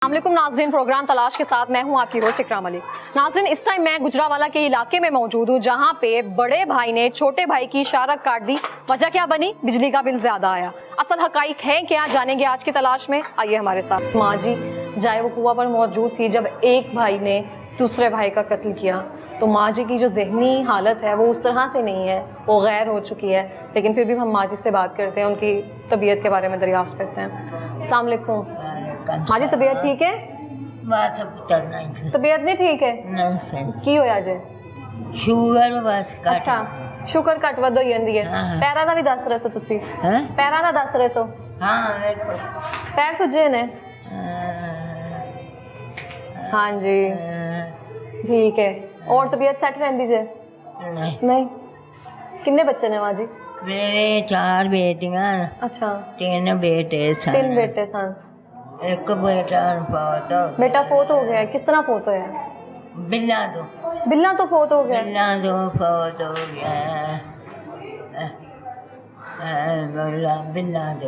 अस्सलामुअलैकुम नाज़रीन, प्रोग्राम तलाश के साथ मैं हूं आपकी होस्ट इकराम अली। नाज़रीन, इस टाइम मैं गुजरावाला के इलाके में मौजूद हूं जहां पे बड़े भाई ने छोटे भाई की शारक काट दी। वजह क्या बनी? बिजली का बिल ज्यादा आया। असल हकाइक है क्या, जानेंगे आज की तलाश में। आइए हमारे साथ। माँ जी जाए वो कुआं पर मौजूद थी जब एक भाई ने दूसरे भाई का कत्ल किया, तो माँ जी की जो जहनी हालत है वो उस तरह से नहीं है, वो गैर हो चुकी है। लेकिन फिर भी हम माँ जी से बात करते हैं, उनकी तबीयत के बारे में दरियाफ्त करते हैं। अस्सलाम वालेकुम माँ जी, तबीयत ठीक है? तबीयत नहीं ठीक है? नहीं सही की होया जे? शुगर बस घट। अच्छा, शुगर घट वध होई जंदी है। हाँ। पैरां दा भी दस रहे सो तुसी? हैं? पैरां दा दस रहे सो? हाँ देखो। पैर सुजे ने? हाँ जी ठीक है। और तबीयत सेट रहंदी जे? नहीं नहीं। कितने बच्चे ने माँ जी? मेरे 4 बेटियां अच्छा, 3 बेटे सन। 3 बेटे सन। एक बेटा फोत हो बेटा फोत हो गया है? किस तरह फोत होया? बिल्ला तो बिल्ला तो फोत हो गया? फोत हो गया।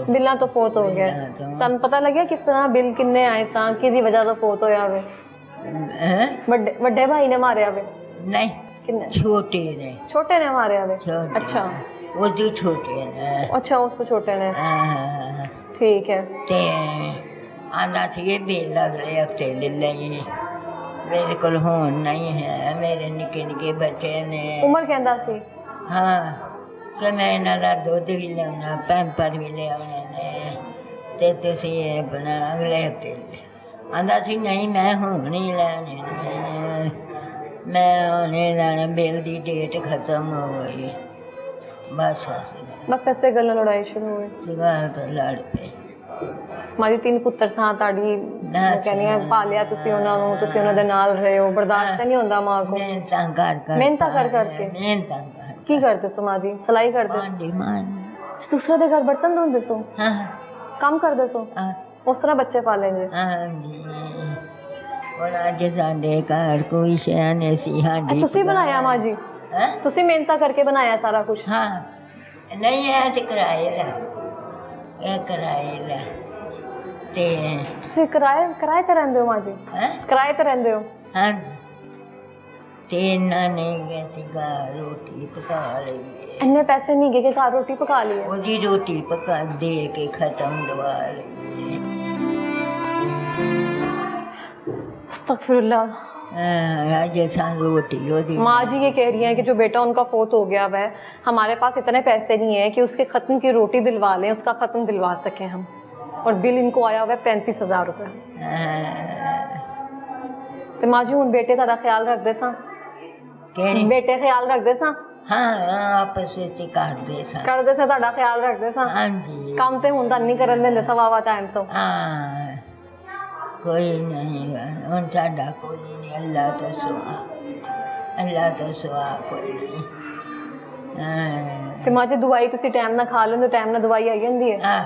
बिल्ला तो फोत हो गया। बिल्ला तो। तन पता लगे किस तरह बिल किन्ने आए सा, किदी वजह तो फोत होया वे? वड्डे भाई ने मारे वे? नहीं किन्ने? छोटे ने। छोटे ने मारे वे? छोटे। अच्छा वो तो छोटे ने। अच्छा, उस तो छोटे ने। ठीक है। ते आंदा सी ये बिल अगले हफ्ते ले लेंगे। मेरे को होन नहीं है, मेरे निके निके बच्चे ने। उम्र कहंदा सी? हाँ कि मैं इन्हां दा दुध भी लियाना, पैंपर भी लियाने ने, ते तुसी अपना अगले हफ्ते आंदा सी नहीं मैं हुण नहीं लैने ने, मैं हुणे लैने, बिल दी डेट खत्म हो गई। बस ऐसे गल्लां लड़ाई शुरू हुई। गल तो लड़ पे। मारी 3 पुੱਤਰ ਸਾਂ ਤੁਹਾਡੀ, ਮੈਂ ਕਹਿੰਦੀ ਆ ਪਾਲਿਆ ਤੁਸੀਂ ਉਹਨਾਂ ਨੂੰ, ਤੁਸੀਂ ਉਹਨਾਂ ਦੇ ਨਾਲ ਰਹੇ ਹੋ, ਬਰਦਾਸ਼ਤ ਨਹੀਂ ਹੁੰਦਾ ਮਾਂ ਕੋ? ਮਿਹਨਤਾਂ ਕਰ ਮਿਹਨਤਾਂ ਕਰ ਕਰਕੇ। ਮਿਹਨਤਾਂ ਕਰ ਕੀ ਕਰਦੇ ਸੋ ਮਾਂ ਜੀ? ਸਿਲਾਈ ਕਰਦੇ ਸੋ? ਭਾਂਡੇ ਮਾਂ। ਦੂਸਰੇ ਦੇ ਘਰ ਬਰਤਨ ਧੋਂਦੇ ਸੋ? ਹਾਂ ਕੰਮ ਕਰਦੇ ਸੋ? ਹਾਂ ਉਸ ਤਰ੍ਹਾਂ ਬੱਚੇ ਪਾਲੇ ਜੇ? ਹਾਂਜੀ। ਹੁਣ ਅੱਜ ਸਾਡੇ ਘਰ ਕੋਈ ਸ਼ੈ ਨਹੀਂ ਸੀ। ਸਾਡੀ ਤੁਸੀਂ ਬਣਾਇਆ ਮਾਂ ਜੀ? ਹੈਂ? ਤੁਸੀਂ ਮਿਹਨਤਾਂ ਕਰਕੇ ਬਣਾਇਆ ਸਾਰਾ ਕੁਝ? ਹਾਂ ਨਹੀਂ ਹੈ ਤੇ ਕਿਰਾਏ ਦਾ, ਇਹ ਕਿਰਾਏ ਦਾ ਤੇ ਤੁਸੀਂ ਕਿਰਾਏ ਤੇ ਰਹਿੰਦੇ ਹੋ ਮਾਂ ਜੀ? ਹੈਂ? ਕਿਰਾਏ ਤੇ ਰਹਿੰਦੇ ਹੋ? ਹਾਂ ਤੇ ਇਹਨਾਂ ਨੇ ਸੀਗਾ ਰੋਟੀ ਪਕਾ ਲਈ। ਇੰਨੇ ਪੈਸੇ ਨਹੀਂ ਗਏ ਕਿ ਘਰ ਰੋਟੀ ਪਕਾ ਲਈ? ਉਹਦੀ ਰੋਟੀ ਪਕਾ ਦੇ ਕੇ ਖਤਮ ਦਵਾ ਲਈ। अस्तगफिरुल्लाह। जैसा रोटी होती। माँ जी ये कह रही हैं कि जो बेटा उनका फोत हो गया वह, हमारे पास इतने पैसे नहीं है कि उसके ख़त्म की रोटी दिलवा लें, उसका ख़त्म दिलवा सकें हम। और बिल इनको आया हुआ है 35,000 रुपये। तो माँ जी हुण बेटे ताड़ा ख्याल रखते सा? बेटे ख्याल रखते सा? हाँ आपस में करते सा। करते सा, ताड़ा ख्याल रखते सा? हाँ जी। काम तो हुण नहीं करन देंदे सवावा टाइम तो? हाँ कोई नहीं, उन साडा कोई नहीं, अल्लाह तो सुआ, अल्लाह तो सुआ कोई नहीं। ते माँ जी दवाई तुसी टाइम ना खा लें तो टाइम ना दवाई आई जाती है? हाँ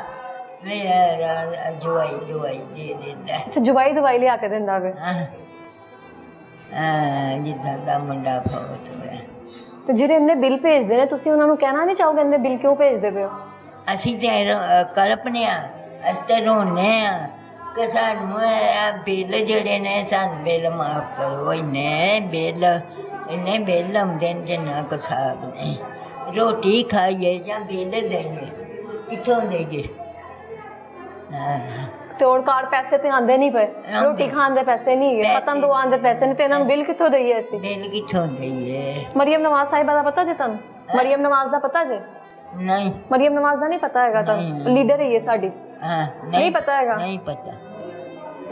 मेरा दवाई दे देता। अच्छा, दवाई लिया के देंदा वे? हाँ जिद्दां दा मुंडा फौत होया। तो जिहड़े इन्ने बिल भेजदे ने, तुसी उन्हां नूं कहना नहीं चाहोगे इन्ने बिल क्यों भेजदे पे हो? असीं ते कल्पने आ, असीं ते रोने आ कि सानूं बिल जेह्ड़े ने, सानूं बिल माफ करो। इन्ने बिल आउंदे न जिन्ना कोई हिसाब नहीं। रोटी खाइए जां बिल देइए, कित्थों देइए? ते और कार्ड पैसे ते आंदे नहीं पे, रोटी खान दे पैसे नहीं है, खत्म दुआन दे पैसे नहीं, ते इन्हां नूं बिल कित्थों देइए असीं? बिल कित्थों देइए? मरियम नवाज साहिबा दा पता जे तुहानूं? मरियम नवाज दा पता जे? नहीं। मरियम नवाज दा नहीं पता हैगा तुहानूं? लीडर है ये साडी। नहीं पता हैगा? नहीं पता।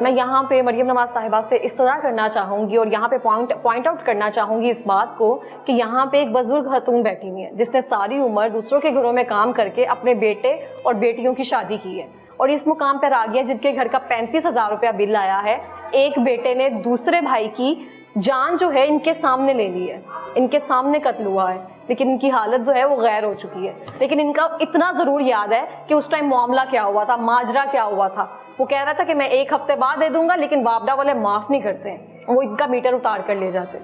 मैं यहाँ पे मरियम नवाज साहिबा से इस्तदा करना चाहूँगी और यहाँ पे पॉइंट आउट करना चाहूँगी इस बात को कि यहाँ पे एक बुजुर्ग खतून बैठी हुई है जिसने सारी उम्र दूसरों के घरों में काम करके अपने बेटे और बेटियों की शादी की है, और इस मुकाम पर आ गया जिनके घर का 35,000 रुपया बिल आया है। एक बेटे ने दूसरे भाई की जान जो है इनके सामने ले ली है, इनके सामने कत्ल हुआ है, लेकिन इनकी हालत जो है वो गैर हो चुकी है। लेकिन इनका इतना ज़रूर याद है कि उस टाइम मामला क्या हुआ था, माजरा क्या हुआ था। वो कह रहा था कि मैं 1 हफ्ते बाद दे दूंगा, लेकिन बापडा वाले माफ़ नहीं करते हैं, वो इनका मीटर उतार कर ले जाते।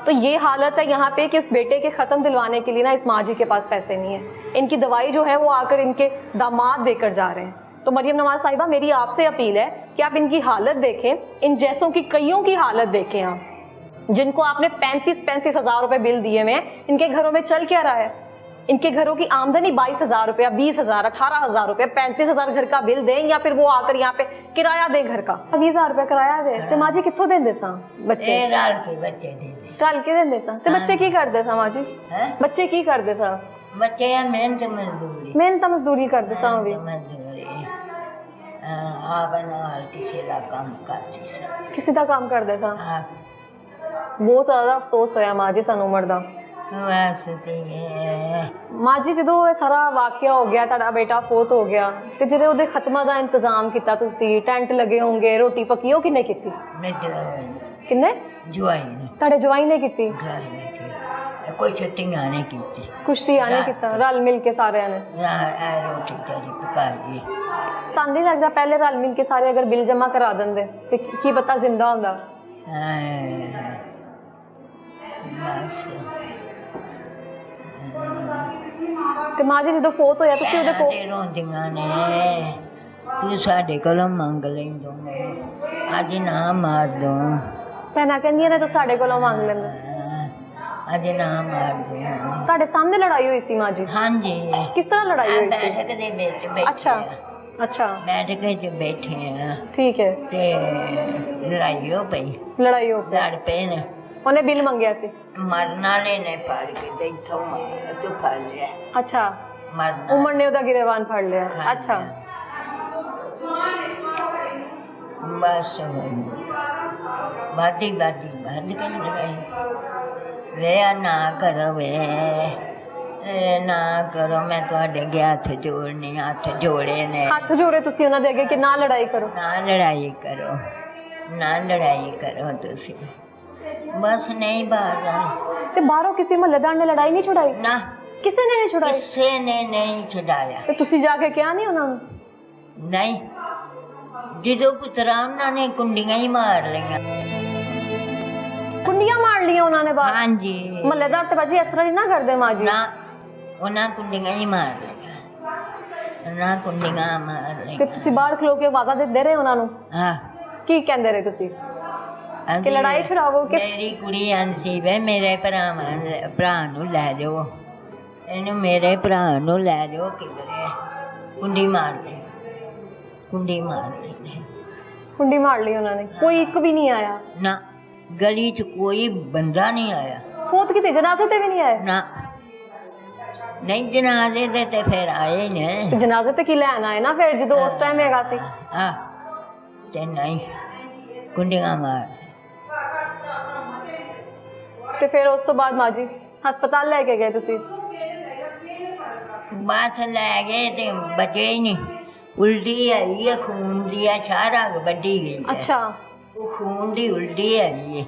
तो ये हालत है यहाँ पे कि उस बेटे के ख़त्म दिलवाने के लिए ना इस माँ जी के पास पैसे नहीं है। इनकी दवाई जो है वो आकर इनके दामाद देकर जा रहे हैं। तो मरियम नवाज साहिबा, मेरी आपसे अपील है कि आप इनकी हालत देखें, इन जैसों की कईयों की हालत देखें आप, जिनको आपने 35-35 हज़ार रुपए बिल दिए हुए हैं। इनके घरों में चल क्या रहा है? इनके घरों की आमदनी 22,000 रुपया, 20,000, 18,000 रुपया, 35,000 घर का बिल दें, या फिर वो आकर यहाँ पे किराया दें घर का 20,000 रुपया किराया दे। ते माँ जी कित्थों देंदे सा बच्चे? रल के बच्चे देंदे, रल के देंदे सा। ते बच्चे की करदे सा माँ जी? बच्चे की करदे सा? बच्चे मेहनत मजदूरी, मेहनत मजदूरी करदे सा भी। मजदूरी आप नाल किसी का काम करते सा, किसी का काम करदे सा। बहुत ज्यादा अफसोस होया माँ जी सानू उमर दा। माँ जी ਜਦੋਂ ਇਹ ਸਾਰਾ ਵਾਕਿਆ ਹੋ ਗਿਆ, ਤੁਹਾਡਾ ਬੇਟਾ ਫੌਤ ਹੋ ਗਿਆ, ਤੇ ਜਿਹੜੇ ਉਹਦੇ ਖਤਮਾਂ ਦਾ ਇੰਤਜ਼ਾਮ ਕੀਤਾ ਤੁਸੀਂ, ਟੈਂਟ ਲੱਗੇ ਹੋਣਗੇ, ਰੋਟੀ ਪੱਕੀ, ਉਹ ਕਿੰਨੇ ਕੀਤੀ? ਕਿੰਨੇ? ਜਵਾਈ ਨੇ। ਤੁਹਾਡੇ ਜਵਾਈ ਨੇ ਕੀਤੀ? ਕੋਈ ਛੁੱਟੀਆਂ ਨਹੀਂ ਕੀਤੀ, ਕੁਸ਼ਤੀਆਂ ਨੇ ਕੀਤਾ, ਰਲ ਮਿਲ ਕੇ ਸਾਰਿਆਂ ਨੇ ਰੋਟੀ ਤੇਰੀ ਪਕਾ ਲਈ। ਤੁਹਾਨੂੰ ਨਹੀਂ ਲੱਗਦਾ ਪਹਿਲੇ ਰਲ ਮਿਲ ਕੇ ਸਾਰੇ ਅਗਰ ਬਿੱਲ ਜਮ੍ਹਾਂ ਕਰਾ ਦਿੰਦੇ ਤੇ ਕੀ ਪਤਾ ਜ਼ਿੰਦਾ ਹੁੰਦਾ? ਬਸ ਤੇ ਮਾਂ ਜੀ ਜਦੋਂ ਫੌਤ ਹੋਇਆ ਤੁਸੀਂ ਉਹਦੇ ਕੋਲ ਤੇ ਰੋਂਦੀਆਂ ਨੇ, ਤੂੰ ਸਾਡੇ ਕੋਲੋਂ ਮੰਗ ਲੈਂਦੋ, ਅੱਜ ਨਾ ਮਾਰ ਦੋ। ਭੈਣਾਂ ਕਹਿੰਦੀਆਂ ਨੇ ਤੂੰ ਸਾਡੇ ਕੋਲੋਂ ਮੰਗ ਲੈਂਦੇ, ਅੱਜ ਨਾ ਮਾਰ ਦੋ। ਤੁਹਾਡੇ ਸਾਹਮਣੇ ਲੜਾਈ ਹੋਈ ਸੀ ਮਾਂ ਜੀ? ਹਾਂਜੀ। ਕਿਸ ਤਰ੍ਹਾਂ ਲੜਾਈ ਹੋਈ ਸੀ? ਬੈਠਕ ਦੇ ਵਿੱਚ ਬੈਠੇ। ਅੱਛਾ ਅੱਛਾ, ਬੈਠਕ 'ਚ ਬੈਠੇ ਆ, ਠੀਕ ਹੈ। ਤੇ ਲੜਾਈ ਹੋ ਪਈ, ਲੜਾਈ ਹੋ ਪਈ, ਲੜ ਪਏ ਨੇ। ਉਹਨੇ ਬਿੱਲ ਮੰਗਿਆ ਸੀ? ਮਰਨ ਵਾਲੇ ਨੇ ਫੜ ਕੇ ਤੇ ਇੱਥੋਂ ਮਾਰਿਆ, ਤੂੰ ਫੜ ਲਿਆ। ਅੱਛਾ, ਮਰਨ ਉਮਰ ਨੇ ਉਹਦਾ ਗਿਰੇਬਾਨ ਫੜ ਲਿਆ। ਅੱਛਾ, ਬਸ ਬਾਦੀ ਬਾਦੀ ਬੰਦ ਕਰ ਲੜਾਈ। ਵੇ ਨਾ ਕਰੋ, ਵੇ ਨਾ ਕਰੋ, ਮੈਂ ਤੁਹਾਡੇ ਅੱਗੇ ਹੱਥ ਜੋੜਨੇ, ਹੱਥ ਜੋੜੇ ਨੇ। ਹੱਥ ਜੋੜੇ ਤੁਸੀਂ ਉਹਨਾਂ ਦੇ ਅੱਗੇ ਕਿ ਨਾ ਲੜਾਈ ਕਰੋ, ਨਾ ਲੜਾਈ ਕਰੋ, ਨਾ ਲੜਾਈ ਕਰੋ ਤੁਸੀਂ। ਬਸ ਨਹੀਂ ਬਾਤ ਆਈ। ਤੇ ਬਾਹਰੋਂ ਕਿਸੇ ਮੁਹੱਲੇਦਾਰ ਨੇ ਲੜਾਈ ਨਹੀਂ ਛੁਡਾਈ? ਨਾ, ਕਿਸੇ ਨੇ ਨਹੀਂ ਛੁਡਾਈ। ਕਿਸੇ ਨੇ ਨਹੀਂ ਛੁਡਾਇਆ। ਤੇ ਤੁਸੀਂ ਜਾ ਕੇ ਕਿਹਾ ਨਹੀਂ ਉਹਨਾਂ ਨੂੰ? ਨਹੀਂ, ਜਦੋਂ ਪੁੱਤਰਾ ਉਹਨਾਂ ਨੇ ਕੁੰਡੀਆਂ ਹੀ ਮਾਰ ਲਈਆਂ। ਕੁੰਡੀਆਂ ਮਾਰ ਲੀਆਂ ਉਹਨਾਂ ਨੇ ਬਾਹਰ? ਹਾਂਜੀ। ਮੁਹੱਲੇਦਾਰ ਤੇ ਬਾਜੀ ਇਸ ਤਰ੍ਹਾਂ ਨਹੀਂ ਨਾ ਕਰਦੇ ਮਾਂ ਜੀ। ਨਾ, ਉਹਨਾਂ ਕੁੰਡੀਆਂ ਹੀ ਮਾਰ ਲਈਆਂ, ਉਹਨਾਂ ਕੁੰਡੀਆਂ ਮਾਰ ਤੇ ਲਈਆਂ। ਤੁਸੀਂ ਬਾਹਰ ਖਲੋ ਕੇ ਆਵਾਜ਼ਾਂ ਦਿੰਦੇ ਰਹੇ ਉਹਨਾਂ ਨੂੰ? ਹਾਂ। ਕੀ ਕਹਿੰਦੇ ਰਹੇ ਤੁਸੀਂ ਕਿ ਲੜਾਈ ਛੁਡਾਵੋ? ਕਿ ਮੇਰੀ ਕੁੜੀ ਆਂਸੀ ਵੇ ਮੇਰੇ ਭਰਾ ਨੂੰ ਲੈ ਜਾਓ, ਇਹਨੂੰ ਮੇਰੇ ਭਰਾ ਨੂੰ ਲੈ ਜਾਓ ਕਿਧਰੇ। ਕੁੰਡੀ ਮਾਰ ਲਈ, ਕੁੰਡੀ ਮਾਰ ਲਈ। ਕੁੰਡੀ ਮਾਰ ਲਈ ਉਹਨਾਂ ਨੇ? ਕੋਈ ਇੱਕ ਵੀ ਨਹੀਂ ਆਇਆ? ਨਾ, ਗਲੀ 'ਚ ਕੋਈ ਬੰਦਾ ਨਹੀਂ ਆਇਆ। ਫੌਤ ਕਿਤੇ ਜਨਾਜ਼ੇ ਤੇ ਵੀ ਨਹੀਂ ਆਏ? ਨਾ, ਨਹੀਂ ਜਨਾਜ਼ੇ ਦੇ ਤੇ ਫਿਰ ਆਏ ਨੇ। ਤੇ ਜਨਾਜ਼ੇ ਤੇ ਕੀ ਲੈਣ ਆਏ ਨਾ ਫਿਰ ਜਦੋਂ ਉਸ ਟਾਈਮ ਹੈਗਾ ਸੀ? ਆ ਤੇ ਨਹੀਂ, ਕੁੰਡੀਆਂ ਮਾਰ। ਤੇ ਫਿਰ ਉਸ ਤੋਂ ਬਾਅਦ ਮਾਂ ਜੀ ਹਸਪਤਾਲ ਲੈ ਕੇ ਗਏ ਤੁਸੀਂ? ਬਸ ਲੈ ਗਏ ਤੇ ਬਚੇ ਹੀ ਨਹੀਂ। ਉਲਟੀ ਆਈ ਹੈ, ਖੂਨ ਦੀ ਆ, ਸਾਰਾ ਵੱਢੀ ਗਈ ਹੈ। ਅੱਛਾ, ਉਹ ਖੂਨ ਦੀ ਉਲਟੀ ਆਈ ਹੈ।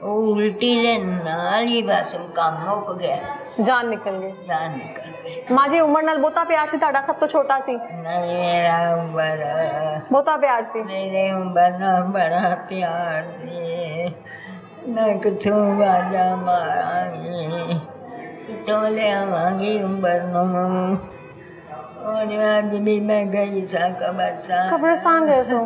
ਉਹ ਉਲਟੀ ਦੇ ਨਾਲ ਹੀ ਬਸ ਕੰਮ ਮੁੱਕ ਗਿਆ, ਜਾਨ ਨਿਕਲ ਗਈ। ਜਾਨ ਨਿਕਲ ਗਈ। ਮਾਂ ਜੀ ਉਮਰ ਨਾਲ ਬਹੁਤਾ ਪਿਆਰ ਸੀ ਤੁਹਾਡਾ? ਸਭ ਤੋਂ ਛੋਟਾ ਸੀ? ਨਹੀਂ, ਮੇਰਾ ਉਮਰ ਬਹੁਤਾ ਪਿਆਰ ਸੀ? ਮੇਰੇ ਉਮਰ ਨਾਲ ਬੜਾ ਪਿਆਰ ਸੀ। ਮੈਂ ਕਿੱਥੋਂ ਆਵਾਜ਼ਾਂ ਮਾਰਾਂਗੀ, ਕਿੱਥੋਂ ਲਿਆਵਾਂਗੀ ਉਮਰ ਨੂੰ। और आज भी मैं गई सा कब्रिस्तान गए सो?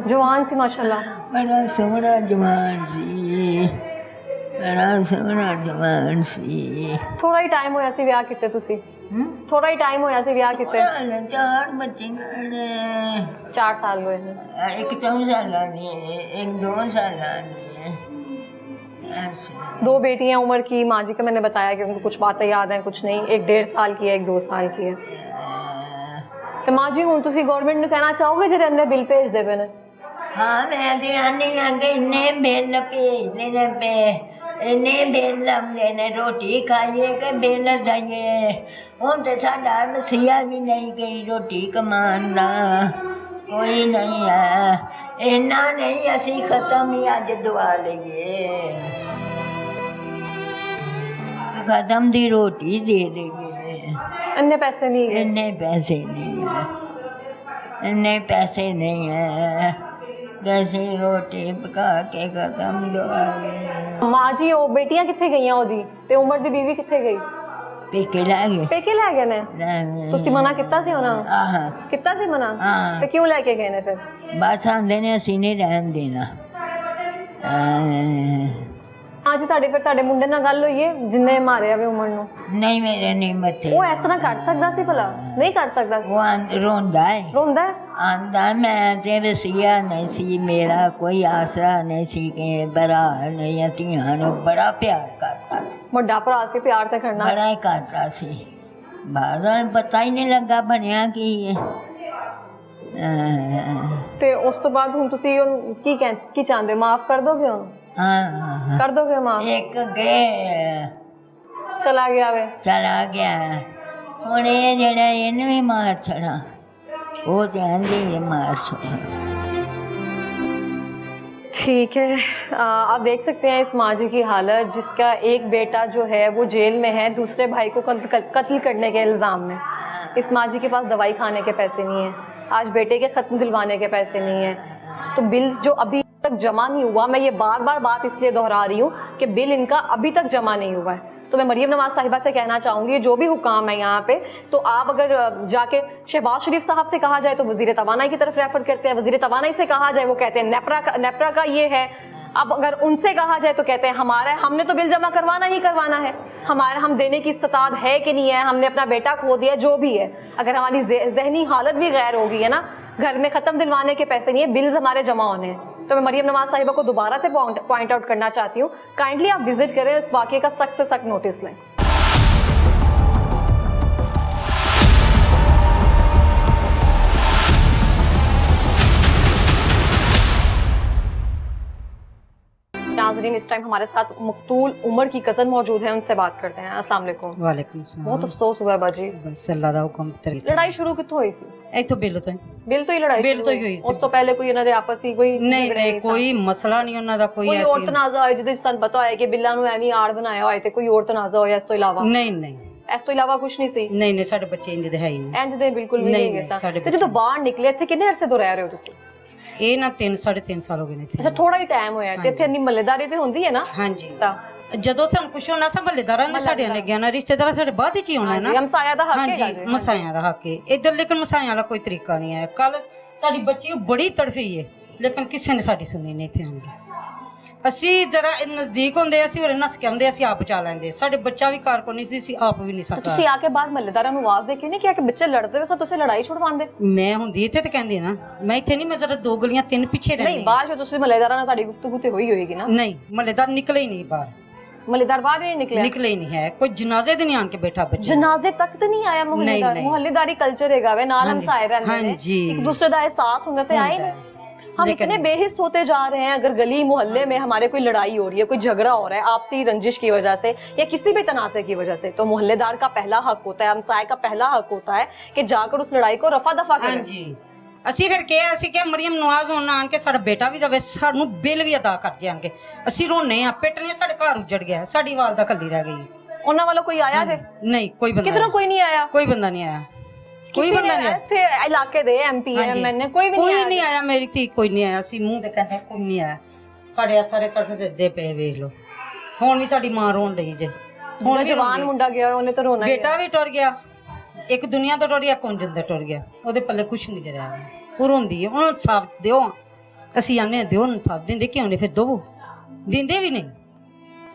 जवान सी माशाल्लाह, बड़ा सोहना जवान सी, बड़ा सोहना जवान सी। थोड़ा ही टाइम होया सी विआह कीते तुसी? थोड़ा ही टाइम होया सी विआह कीते? 4 बच्चे ने। 4 साल हुए हैं। एक 4 साल की है, एक 2 साल की है। 2 बेटियां उम्र की। माँ जी का मैंने बताया कि उनको कुछ बातें याद हैं, कुछ नहीं। एक 1.5 साल की है, एक 2 साल की है। तो माँ जी हुण तुसी गवर्नमेंट नूं कहना चाहोगे जेह्ड़े इन्ने बिल भेजदे पे ने? हाँ, मैं ते आनी हां कि इन्ने बिल भेजदे ने पे, इन्ने बिल आंदे ने, रोटी खाइए कि बिल देइए। हुण ते साडा रसिया भी नहीं गई रोटी कमान दा, कोई नहीं है। इन्ना नहीं असी खत्म ही अज दवा लईए, खत्म दी रोटी दे देंगे। इन्ने पैसे नहीं है? इन्ने पैसे नहीं है, इन्ने पैसे नहीं है। कैसे रोटी पका के खत्म दुआरे माँ जी ਉਹ ਬੇਟੀਆਂ ਕਿੱਥੇ ਗਈਆਂ ਉਹਦੀ ਤੇ ਉਮਰ ਦੀ ਬੀਵੀ ਕਿੱਥੇ ਗਈ? पीके लागे ਪੇਕੇ ਲੈ ਗਏ ਨੇ। ਤੁਸੀਂ ਮਨਾ ਕੀਤਾ ਸੀ ਉਹਨਾਂ ਨੂੰ? आह ਕੀਤਾ ਸੀ ਮਨਾ? ਹਾਂ। ਤੇ ਕਿਉਂ ਲੈ ਕੇ ਗਏ ਨੇ ਫਿਰ? बस आंदे ने असी नहीं रहन देना ਅੱਜ ਤੁਹਾਡੇ ਮੁੰਡੇ ਨਾਲ ਗੱਲ ਹੋਈ ਹੈ ਜਿੰਨੇ ਮਾਰਿਆ ਵੇ ਉਮਰ ਨੂੰ? नहीं मेरे नहीं मते ਉਹ ਇਸ ਤਰ੍ਹਾਂ ਕਰ ਸਕਦਾ ਸੀ ਭਲਾ? ਨਹੀਂ ਕਰ ਸਕਦਾ। वो रोंदा है ਰੋਂਦਾ ਹੈ? आंदा मैं ते वसिया नहीं सी मेरा कोई आसरा नहीं सी के भरा नहीं धियां ने बड़ा प्यार करता सी ਵੱਡਾ ਭਰਾ ਸੀ ਪਿਆਰ ਤੇ ਕਰਨਾ बड़ा ही करता सी बाहर पता ही नहीं लगा बनया की ਤੇ ਉਸ ਤੋਂ ਬਾਅਦ ਹੁਣ ਤੁਸੀਂ ਉਹਨੂੰ ਕੀ ਚਾਹੁੰਦੇ ਹੋ? ਮਾਫ ਕਰ ਦੋਗੇ ਉਹਨੂੰ? हाँ ਕਰ ਦੋਗੇ ਮਾਫ? एक गए ਚਲਾ ਗਿਆ ਵੇ। चला गया हुण ये जेड़ा इन्हें भी मार छड़ा वो तो आंधी है मार छड़ा ठीक है। आप देख सकते हैं इस माँ जी की हालत, जिसका एक बेटा जो है वो जेल में है दूसरे भाई को कत्ल करने के इल्ज़ाम में। इस माँ जी के पास दवाई खाने के पैसे नहीं है, आज बेटे के ख़त्म दिलवाने के पैसे नहीं है, तो बिल्स जो अभी तक जमा नहीं हुआ, मैं ये बार बार बात इसलिए दोहरा रही हूँ कि बिल इनका अभी तक जमा नहीं हुआ है। तो मैं मरियम नवाज साहिबा से कहना चाहूँगी जो भी हुकाम है यहाँ पे, तो आप अगर जाके शहबाज शरीफ साहब से कहा जाए तो वज़ीर तवानाई की तरफ रेफर करते हैं, वज़ीर तवानाई से कहा जाए वो कहते हैं नेपरा का ये है। अब अगर उनसे कहा जाए तो कहते हैं हमारा हमने तो बिल जमा करवाना ही करवाना है, हम देने की इस्तात है कि नहीं है, हमने अपना बेटा खो दिया, जो भी है। अगर हमारी जहनी हालत भी गैर होगी है ना, घर में ख़त्म दिलवाने के पैसे नहीं है, बिल्स हमारे जमा होने हैं। तो मैं मरियम नवाज साहिबा को दोबारा से पॉइंट आउट करना चाहती हूँ, काइंडली आप विजिट करें, इस वाक़े का सख्त से सख्त नोटिस लें। नाज़रीन, इस टाइम हमारे साथ मकतूल उमर की कज़न मौजूद है, उनसे बात करते हैं। अस्सलाम वालेकुम। वालेकुम सलाम। बहुत अफसोस हुआ है बाजी, बस अल्लाह दा हुक्म तरी लड़ाई शुरू कित्थों होई सी? इथों बिल तो बिल तो ही लड़ाई बिल शुरू तो ही हुई उस तो पहले कोई इन्हां दे आपस की कोई नहीं नहीं कोई मसला नहीं उन्हां दा कोई कोई ऐसी और तनाज़ा होया जिहदे सन पता होया कि बिल्लां नूं एवें आड़ बनाया होया ते कोई और तनाज़ा होया इस तो इलावा? नहीं नहीं इस तो इलावा कुछ नहीं सी? नहीं नहीं साडे बच्चे इंज दे है ही नहीं इंज दे बिल्कुल भी नहीं, नहीं है साढ़े ते जदों बाहर निकले इत्थे किन्ने अरसे तो रह रहे हो तुसीं? ਇਹ ਨਾ 3 3.5 ਸਾਲ ਹੋ ਗਏ ਨੇ ਇੱਥੇ। अच्छा थोड़ा ही टाइम होया ते इत्थे इन्नी मल्लेदारी ते हुंदी है ना? ਹਾਂਜੀ ਤਾਂ ਜਦੋਂ ਸਾਨੂੰ ਕੁਛ ਹੋਣਾ ਸਭ ਮਹੱਲੇਦਾਰਾਂ ਨੇ ਸਾਡੇ ਨੇ ਗਿਆ ਨਾ, ਰਿਸ਼ਤੇਦਾਰ ਸਾਡੇ ਬਾਅਦ ਵਿੱਚ ਹੀ ਹੋਣਾ ਹਾਂਜੀ, ਨਾ। ਹਮਸਾਇਆ ਦਾ ਹੱਕ ਹੈ ਹਾਂਜੀ ਮਸਾਇਆਂ ਦਾ ਹੱਕ ਹੈ ਇਧਰ, ਲੇਕਿਨ ਮਸਾਇਆਂ ਵਾਲਾ ਕੋਈ ਤਰੀਕਾ ਨਹੀਂ ਹੈ। ਕੱਲ ਸਾਡੀ ਬੱਚੀ ਬੜੀ ਤੜਫੀ ਹੈ, ਲੇਕਿਨ ਕਿਸੇ ਨੇ ਸਾਡੀ ਸੁਣੀ ਨਹੀਂ ਇੱਥੇ ਆਣ ਕੇ। ਅਸੀਂ ਜਰਾ ਨਜ਼ਦੀਕ ਹੁੰਦੇ, ਅਸੀਂ ਹੋਰ ਨਸ ਕੇ ਆਉਂਦੇ, ਅਸੀਂ ਆਪ ਬਚਾ ਲੈਂਦੇ। ਸਾਡੇ ਬੱਚਾ ਵੀ ਘਰ ਕੋ ਨਹੀਂ ਸੀ, ਅਸੀਂ ਆਪ ਵੀ ਨਹੀਂ तो ਸਕਾ। तुसीं आके बाहर मल्लेदारां नूं आवाज़ दे के नहीं किया कि बच्चे लड़दे वे तुसीं लड़ाई छुड़वांदे? ਮੈਂ ਹੁੰਦੀ ਇੱਥੇ ਤੇ ਕਹਿੰਦੇ ਨਾ, ਮੈਂ ਇੱਥੇ ਨਹੀਂ, ਮੈਂ ਜ਼ਰਾ 2 ਗਲੀਆਂ 3 ਪਿੱਛੇ नहीं ਰਹਿੰਦੀ। बाहर जो तुसीं मल्लेदारां नाल तुहाडी गुफ्तगू ते होई होएगी ना? ਨਹੀਂ ਮਹੱਲੇਦਾਰ ਨਿਕਲੇ ਹੀ ਨਹੀਂ ਬਾਹਰ, मल्लेदार बाहर ही नहीं निकले? ਨਿਕਲੇ ਹੀ ਨਹੀਂ ਹੈ। ਕੋਈ ਜਨਾਜ਼ੇ ਦੇ ਨਹੀਂ ਆਣ ਕੇ ਬੈਠਾ ਬੱਚਾ। जनाजे तक तो नहीं आया मुहल्लेदार? नहीं। मुहल्लेदारी कल्चर हैगा वे, नाल हाँ हम जी, साए रहंदे हाँ ने, जी। एक दूसरे दा एहसास हुंदा ते आए नहीं। हम लेकिन- इतने बेहिस होते जा रहे हैं, अगर गली मोहल्ले में हमारे कोई लड़ाई हो रही है, कोई झगड़ा हो रहा है आपसी रंजिश की वजह से या किसी भी तनाज़े की वजह से, तो मोहल्लेदार का पहला हक होता है, हमसाए का पहला हक होता है कि जाकर उस लड़ाई को रफा दफा करें। ਹਾਂਜੀ ਅਸੀਂ ਫਿਰ ਕਿਹਾ, ਅਸੀਂ ਕਿਹਾ ਮਰੀਮ ਨਵਾਜ਼ ਹੁਣ ਆਣ ਕੇ ਸਾਡਾ ਬੇਟਾ ਵੀ ਦਵੇ, ਸਾਨੂੰ ਬਿੱਲ ਵੀ ਅਦਾ ਕਰ ਜਾਣ ਕੇ। ਅਸੀਂ ਰੋਨੇ ਆ, ਪਿੱਟਨੇ, ਸਾਡੇ ਘਰ ਉੱਜੜ ਗਿਆ, ਸਾਡੀ ਵਾਲਦਾ ਕੱਲੀ ਰਹਿ ਗਈ। ਉਹਨਾਂ ਵੱਲੋਂ ਕੋਈ ਆਇਆ ਜੇ? ਨਹੀਂ ਕੋਈ ਬੰਦਾ ਕਿਧਰੋਂ ਕੋਈ ਨਹੀਂ ਆਇਆ? ਕੋਈ ਬੰਦਾ ਨਹੀਂ ਆਇਆ, ਕੋਈ ਬੰਦਾ ਨਹੀਂ ਆਇਆ। ਇੱਥੇ ਇਲਾਕੇ ਦੇ ਐਮਪੀ ਐਮਐਨਏ ਕੋਈ ਵੀ ਕੋਈ ਨਹੀਂ ਨਹੀਂ ਆਇਆ, ਮੇਰੀ ਧੀ ਕੋਈ ਨਹੀਂ ਆਇਆ। ਅਸੀਂ ਮੂੰਹ ਤੇ ਕਹਿੰਦੇ ਕੋਈ ਨਹੀਂ ਆਇਆ। ਸਾਡੇ ਆ ਸਾਰੇ ਤਰਫ ਦੇ ਪਏ ਵੇਖ ਲਓ। ਹੁਣ ਵੀ ਸਾਡੀ ਮਾਂ ਰੋਣ ਲਈ ਜੇ, ਹੁਣ ਵੀ ਜਵਾਨ ਮੁੰਡਾ ਗਿਆ ਉਹਨੇ ਤਾਂ ਰੋਣਾ ਹੀ ਹੈ। ਬੇਟਾ ਵੀ ਟੁਰ ਗਿਆ, ਇੱਕ ਦੁਨੀਆ ਤੋਂ ਟੁਰ ਗਿਆ, ਕੁੰਜਨ ਤੇ ਟੁਰ ਗਿਆ, ਉਹਦੇ ਪੱਲੇ ਕੁਛ ਨਹੀਂ ਜਰਿਆ। ਉਹ ਰੋਂਦੀ ਹੈ, ਉਹਨੂੰ ਇਨਸਾਫ ਦਿਓ। ਅਸੀਂ ਆਨੇ ਦਿਓ ਇਨਸਾਫ, ਦਿੰਦੇ ਕਿਉਂ ਨਹੀਂ? ਫਿਰ ਦਵੋ, ਦਿੰਦੇ ਵੀ ਨਹੀਂ।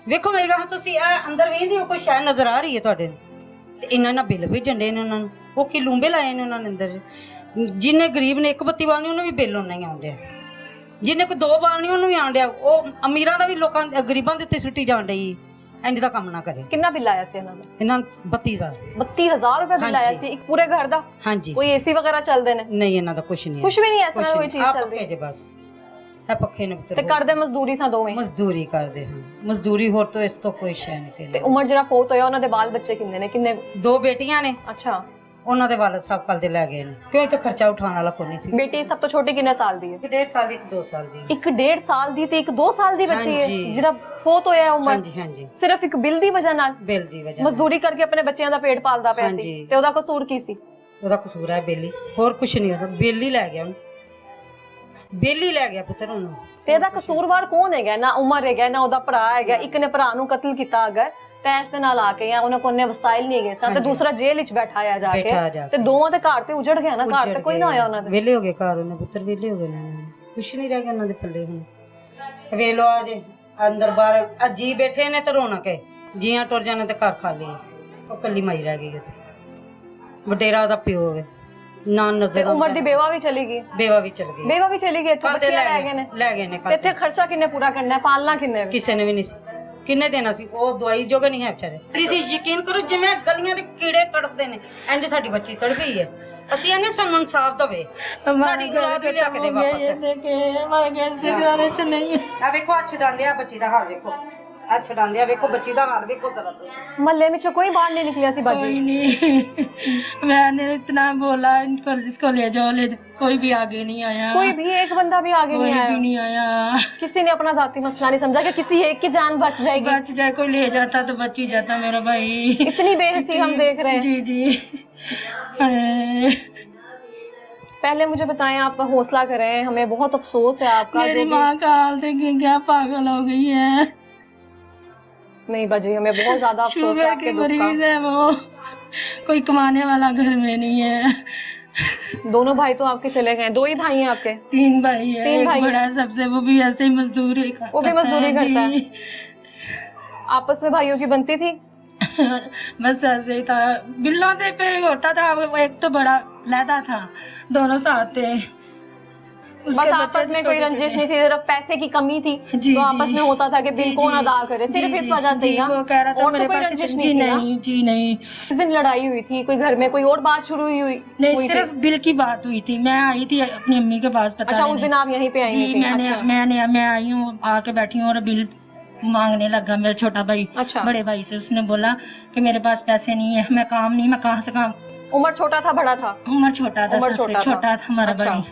ਵੇਖੋ ਮੇਰੀ ਗੱਲ, ਤੁਸੀਂ ਆ ਅੰਦਰ ਵੇਖਦੇ ਹੋ, ਕੋਈ ਸ਼ਾਇਦ ਨਜ਼ਰ ਆ ਰਹੀ ਹੈ ਤੁਹਾਡੇ ਤੇ ਇਹਨਾਂ ਨਾਲ ਬਿੱਲ ਵੀ ਝੰਡੇ ਨੇ ਉਹਨਾਂ ਨੂੰ, ਉਹ ਕੀ ਲੂੰਬੇ ਲਾਏ ਨੇ ਉਹਨਾਂ ਨੇ ਅੰਦਰ। ਜਿੰਨੇ ਗਰੀਬ ਨੇ 1 ਬੱਤੀ ਬਾਲਣੀ ਉਹਨੂੰ ਵੀ ਬਿੱਲ ਉਹਨਾਂ ਹੀ ਆਉਂਦੇ ਆ, ਜਿੰਨੇ ਕੋਈ 2 ਬਾਲਣੀ ਉਹਨੂੰ ਵੀ ਆਉਂਦੇ ਆ। ਉਹ ਅਮੀਰਾਂ ਦਾ ਵੀ ਲੋਕਾਂ ਗਰੀਬਾਂ ਦੇ ਉੱਤੇ ਸੁੱਟੀ ਜਾਣ ਡਈ। ਇੰਜ ਦਾ ਕੰਮ ਨਾ ਕਰੇ। ਕਿੰਨਾ ਬਿੱਲ ਆਇਆ ਸੀ ਇਹਨਾਂ ਦਾ? ਇਹਨਾਂ 32000 32000 ਰੁਪਏ ਬਿੱਲ ਆਇਆ ਸੀ ਇੱਕ ਪੂਰੇ ਘਰ ਦਾ? ਹਾਂਜੀ। ਕੋਈ ਏਸੀ ਵਗੈਰਾ ਚੱਲਦੇ ਨੇ? ਨਹੀਂ ਇਹਨਾਂ ਦਾ ਕੁਛ ਨਹੀਂ, ਕੁਛ ਵੀ ਨਹੀਂ, ਇਸ ਤਰ੍ਹਾਂ ਕੋਈ ਚੀਜ਼ ਚੱਲਦੀ ਹੈ। ਬਸ ਇਹ ਪੱਖੇ ਨੇ ਤੇ ਕਰਦੇ ਮਜ਼ਦੂਰੀ ਸਾਂ ਦੋਵੇਂ? ਮਜ਼ਦੂਰੀ ਕਰਦੇ ਹਾਂ, ਮਜ਼ਦੂਰੀ, ਹੋਰ ਤੋਂ ਇਸ ਤੋਂ ਕੋਈ ਸ਼ੈ ਨਹੀਂ ਸੀ। ਤੇ ਉਮਰ ਜਿਹੜਾ ਫੌਤ ਹੋਇਆ ਉਹਨਾਂ ਦੇ ਬਾਲ ਬੱਚੇ ਕਿੰਨੇ ਨੇ? ਕਿੰਨੇ? 2 ਬੇਟੀਆਂ ਨੇ। ਅੱਛਾ, ਉਹਨਾਂ ਦੇ ਵਾਲਦ ਸਾਹਿਬ ਕੱਲ ਦੇ ਲੈ ਗਏ ਨੇ, ਕਿਉਂ ਇੱਥੇ ਖਰਚਾ ਉਠਾਉਣ ਵਾਲਾ ਕੋਈ ਨਹੀਂ ਸੀ। ਬੇਟੀ ਸਭ ਤੋਂ ਛੋਟੀ ਕਿੰਨੇ ਸਾਲ ਦੀ ਹੈ? 1.5 ਸਾਲ ਦੀ, 2 ਸਾਲ ਦੀ। ਇੱਕ 1.5 ਸਾਲ ਦੀ ਤੇ ਇੱਕ 2 ਸਾਲ ਦੀ ਬੱਚੀ ਹੈ ਹਾਂਜੀ। ਜਿਹੜਾ ਫੌਤ ਹੋਇਆ ਉਮਰ? ਹਾਂਜੀ ਹਾਂਜੀ, ਸਿਰਫ ਇੱਕ ਬਿੱਲ ਦੀ ਵਜ੍ਹਾ ਨਾਲ? ਬਿੱਲ ਦੀ ਵਜ੍ਹਾ ਮਜ਼ਦੂਰੀ ਕਰਕੇ ਆਪਣੇ ਬੱਚਿਆਂ ਦਾ ਪੇਟ ਪਾਲਦਾ ਪਿਆ ਸੀ ਹਾਂਜੀ। ਤੇ ਉਹਦਾ ਕਸੂਰ ਕੀ ਸੀ? ਉਹਦਾ ਕਸੂਰ ਹੈ ਬੇਲੀ, ਹੋਰ ਕੁਛ ਨਹੀਂ। ਉਹਦਾ ਬਿੱਲ ਹੀ ਲੈ ਗਿਆ ਉਹਨੂੰ। ਬੇਲੀ ਲੈ ਗਿਆ ਪੁੱਤਰ ਉਹਨੂੰ। ਤੇ ਇਹਦਾ ਕਸੂਰਵਾਰ ਕੌਣ ਹੈਗਾ? ਨਾ ਉਮਰ ਹੈਗਾ, ਨਾ ਉਹਦਾ ਭਰਾ ਹੈਗਾ। ਇੱਕ ਨੇ ਭਰਾ ਨੂੰ ਕਤਲ ਕੀਤਾ ਅਗਰ ਤੈਸ਼ ਦੇ ਨਾਲ ਆ ਕੇ, ਜਾਂ ਉਹਨਾਂ ਕੋਲ ਨੇ ਵਸਾਇਲ ਨਹੀਂ ਗਏ ਸਨ, ਤੇ ਦੂਸਰਾ ਜੇਲ੍ਹ ਵਿੱਚ ਬੈਠਾ ਆ ਜਾ ਕੇ, ਤੇ ਦੋਵਾਂ ਦੇ ਘਰ ਤੇ ਉਜੜ ਗਿਆ ਨਾ, ਘਰ ਤੇ ਕੋਈ ਨਾ ਆਇਆ ਉਹਨਾਂ ਦੇ। ਵਿਹਲੇ ਹੋ ਗਏ ਘਰ ਉਹਨਾਂ ਪੁੱਤਰ, ਵਿਹਲੇ ਹੋ ਗਏ ਨੇ, ਕੁਛ ਨਹੀਂ ਰਹਿ ਗਿਆ ਉਹਨਾਂ ਦੇ ਪੱਲੇ ਹੁਣ। ਵੇਖ ਲੋ ਅਜੇ ਅੰਦਰ ਬਾਹਰ ਅਜੀ ਬੈਠੇ ਨੇ ਤੇ ਰੌਣਕ ਹੈ, ਜੀਆਂ ਟੁਰ ਜਾਣੇ ਤੇ ਘਰ ਖਾਲੀ। ਉਹ ਕੱਲੀ ਮਾਈ ਰਹਿ ਗਈ ਉੱਥੇ, ਵਡੇਰਾ ਉਹਦਾ ਪਿਓ ਹੈ ਨਾ ਤੇ ਨਜ਼ਰ ਉਮਰ ਦੀ ਬੇਵਾ ਵੀ ਚਲੀ ਗਈ, ਬੇਵਾ ਵੀ ਚਲ ਗਈ, ਬੇਵਾ ਵੀ ਚਲੀ ਗਈ, ਇੱਥੋਂ ਬੱਚੇ ਲੈ ਗਏ ਨੇ, ਲੈ ਗਏ ਨੇ। ਤੇ ਇੱਥੇ ਖਰਚਾ ਕਿੰਨੇ ਪੂਰਾ ਕਰਨਾ ਹੈ, ਪਾਲਣਾ ਕਿੰਨੇ? ਕਿਸੇ ਨੇ ਵੀ ਨਹੀਂ ਸੀ, ਕਿੰਨੇ ਦੇਣਾ ਸੀ? ਉਹ ਦਵਾਈ ਜੋਗੇ ਨਹੀਂ ਹੈ ਵਿਚਾਰੇ। ਤੁਸੀਂ ਯਕੀਨ ਕਰੋ ਜਿਵੇਂ ਗਲੀਆਂ ਦੇ ਕੀੜੇ ਤੜਫਦੇ ਨੇ, ਇੰਜ ਸਾਡੀ ਬੱਚੀ ਤੜਫੀ ਹੈ। ਅਸੀਂ ਇਹਨੇ ਸਾਨੂੰ ਇਨਸਾਫ ਦਵੇ, ਸਾਡੀ ਔਲਾਦ ਵੀ ਲਿਆ ਕੇ ਦੇ ਵਾਪਸ। ਆ ਵੇਖੋ ਆ ਛਡਾਂਦੇ ਆ ਬੱਚੀ ਦਾ ਹਾਲ, ਵੇਖੋ ਆ ਛਡਾਂਦੇ ਆ, ਵੇਖੋ ਬੱਚੀ ਦਾ ਹਾਲ ਵੇਖੋ ਜ਼ਰਾ। मोहल्ले में कोई बाहर नहीं निकलिया सी बाजी? कोई नहीं। मैंने इतना बोला इनको, इसको ले जाओ, कोई भी आगे नहीं आया, कोई भी एक बंदा भी आगे कोई नहीं आया? भी नहीं आया। किसी ने अपना जाती मसला नहीं समझा कि किसी एक की जान बच जाएगी? बच जाए, कोई ले जाता तो बच ही जाता मेरा भाई। इतनी बेहसी हम देख रहे हैं। जी जी। पहले मुझे बताएं, आप हौसला करें, हमें बहुत अफसोस है आपका। मेरी माँ का हाल देखें, क्या पागल हो गई है। नहीं बाजी, हमें बहुत ज्यादा अफसोस है शुगर आपके की दुख का। मरीज है वो, कोई कमाने वाला घर में नहीं है। दोनों भाई तो आपके चले गए, 2 ही भाई हैं आपके? 3 भाई है, 3 एक भाई बड़ा सबसे, वो भी ऐसे ही मजदूरी करता है। वो भी मजदूरी करता है। जी। आपस में भाइयों की बनती थी? बस ऐसे ही था, बिल्लों से पे होता था, वो एक तो बड़ा लहदा था, दोनों साथ थे। बस आपस में कोई रंजिश नहीं थी, सिर्फ पैसे की कमी थी, जी, तो आपस में होता था कि बिल कौन अदा करे, सिर्फ इस वजह से ही ना? वो कह रहा था और मेरे तो कोई पास रंजिश जी नहीं थी ना? नहीं, जी नहीं, इस दिन लड़ाई हुई थी, कोई घर में कोई और बात शुरू हुई नहीं, सिर्फ बिल की बात हुई थी। मैं आई थी अपनी अम्मी के पास, पता अच्छा, उस दिन आप यहीं पे आई जी, थी? मैं आई हूँ, आके बैठी हूँ और बिल मांगने लगा मेरा छोटा भाई, अच्छा, बड़े भाई से। उसने बोला कि मेरे पास पैसे नहीं है, मैं काम नहीं, मैं कहाँ से काम। उम्र छोटा था बड़ा था? उम्र छोटा था, उम्र सबसे छोटा था हमारा अच्छा। भाई।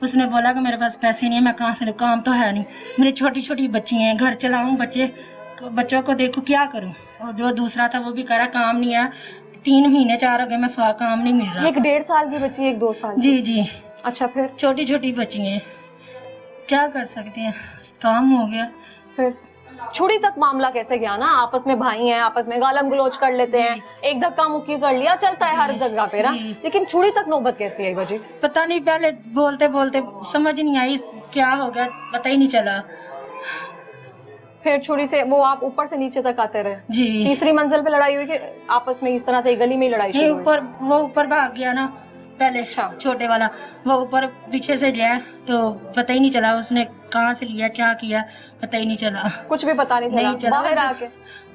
उसने बोला कि मेरे पास पैसे नहीं है, मैं कहाँ से, काम तो है नहीं, मेरी छोटी छोटी बच्ची हैं, घर चलाऊं, बच्चों को देखूं, क्या करूं। और जो दूसरा था वो भी कह रहा काम नहीं है, 3 महीने 4 हो गए, मैं काम नहीं मिल रहा। 1-1.5 साल की बच्ची, 1-2 साल की? जी जी। अच्छा, फिर? छोटी छोटी बच्ची हैं, क्या कर सकते हैं, काम हो गया। फिर छुरी तक मामला कैसे गया ना? आपस में भाई हैं, आपस में गालम गलोच कर लेते हैं, एक धक्का मुक्की कर लिया, चलता है हर जगह पे ना, लेकिन छुरी तक नौबत कैसे आई बाजी? पता नहीं, पहले बोलते बोलते समझ नहीं आई क्या हो गया, पता ही नहीं चला। फिर छुरी से वो आप ऊपर से नीचे तक आते रहे? जी। तीसरी मंजिल पे लड़ाई हुई कि आपस में इस तरह से गली में ही लड़ाई शुरू हुई? ऊपर, वो ऊपर भाग गया ना पहले, अच्छा। छोटे वाला, वो ऊपर पीछे से गया तो पता ही नहीं चला उसने कहाँ से लिया, क्या किया, पता ही नहीं चला। कुछ भी पता नहीं चला? बाहर आके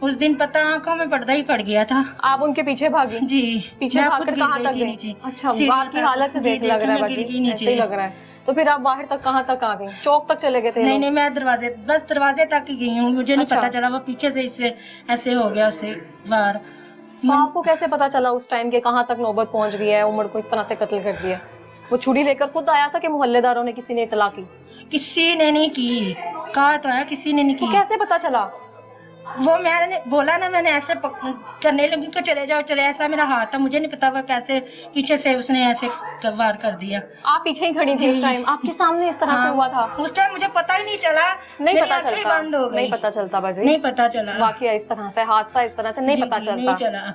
उस दिन पता आंखों में पर्दा ही पड़ गया था। आप उनके पीछे भागी? जी। पीछे मैं भागकर खुद कहाँ गिर तक गई थी गई? नीचे। अच्छा, सीढ़ियों आपकी तक। हालत से जी, देख लग रहा है मैं गिर गई बाजी, नीचे। ऐसे ही लग रहा है। तो फिर आप बाहर तक कहाँ तक आ गई? चौक तक चले गए थे? नहीं नहीं, मैं दरवाजे तक ही गई हूँ, मुझे नहीं अच्छा। पता चला, वो पीछे से इससे ऐसे हो गया उससे बाहर। तो आपको कैसे पता चला उस टाइम के कहाँ तक नौबत पहुंच गई है, उमर को इस तरह से कत्ल कर दिया? वो छुरी लेकर खुद आया था कि मोहल्लेदारों ने, किसी ने इतला की? किसी ने नहीं की, कहा तो है किसी ने नहीं तो की। कैसे पता चला? वो मैंने बोला ना, मैंने ऐसे करने लगी कि चले जाओ, चले, ऐसा मेरा हाथ था, मुझे नहीं पता वो कैसे पीछे से उसने ऐसे वार कर दिया। आप पीछे ही खड़ी थी उस टाइम, आपके सामने इस तरह से हुआ था? उस टाइम मुझे पता ही नहीं चला, नहीं मेरी पता आंखें चलता, बंद हो गई। नहीं पता चलता बाजी, नहीं पता चला, वाकया इस तरह से, हादसा इस तरह से नहीं जी, पता जी, चलता। नहीं चला।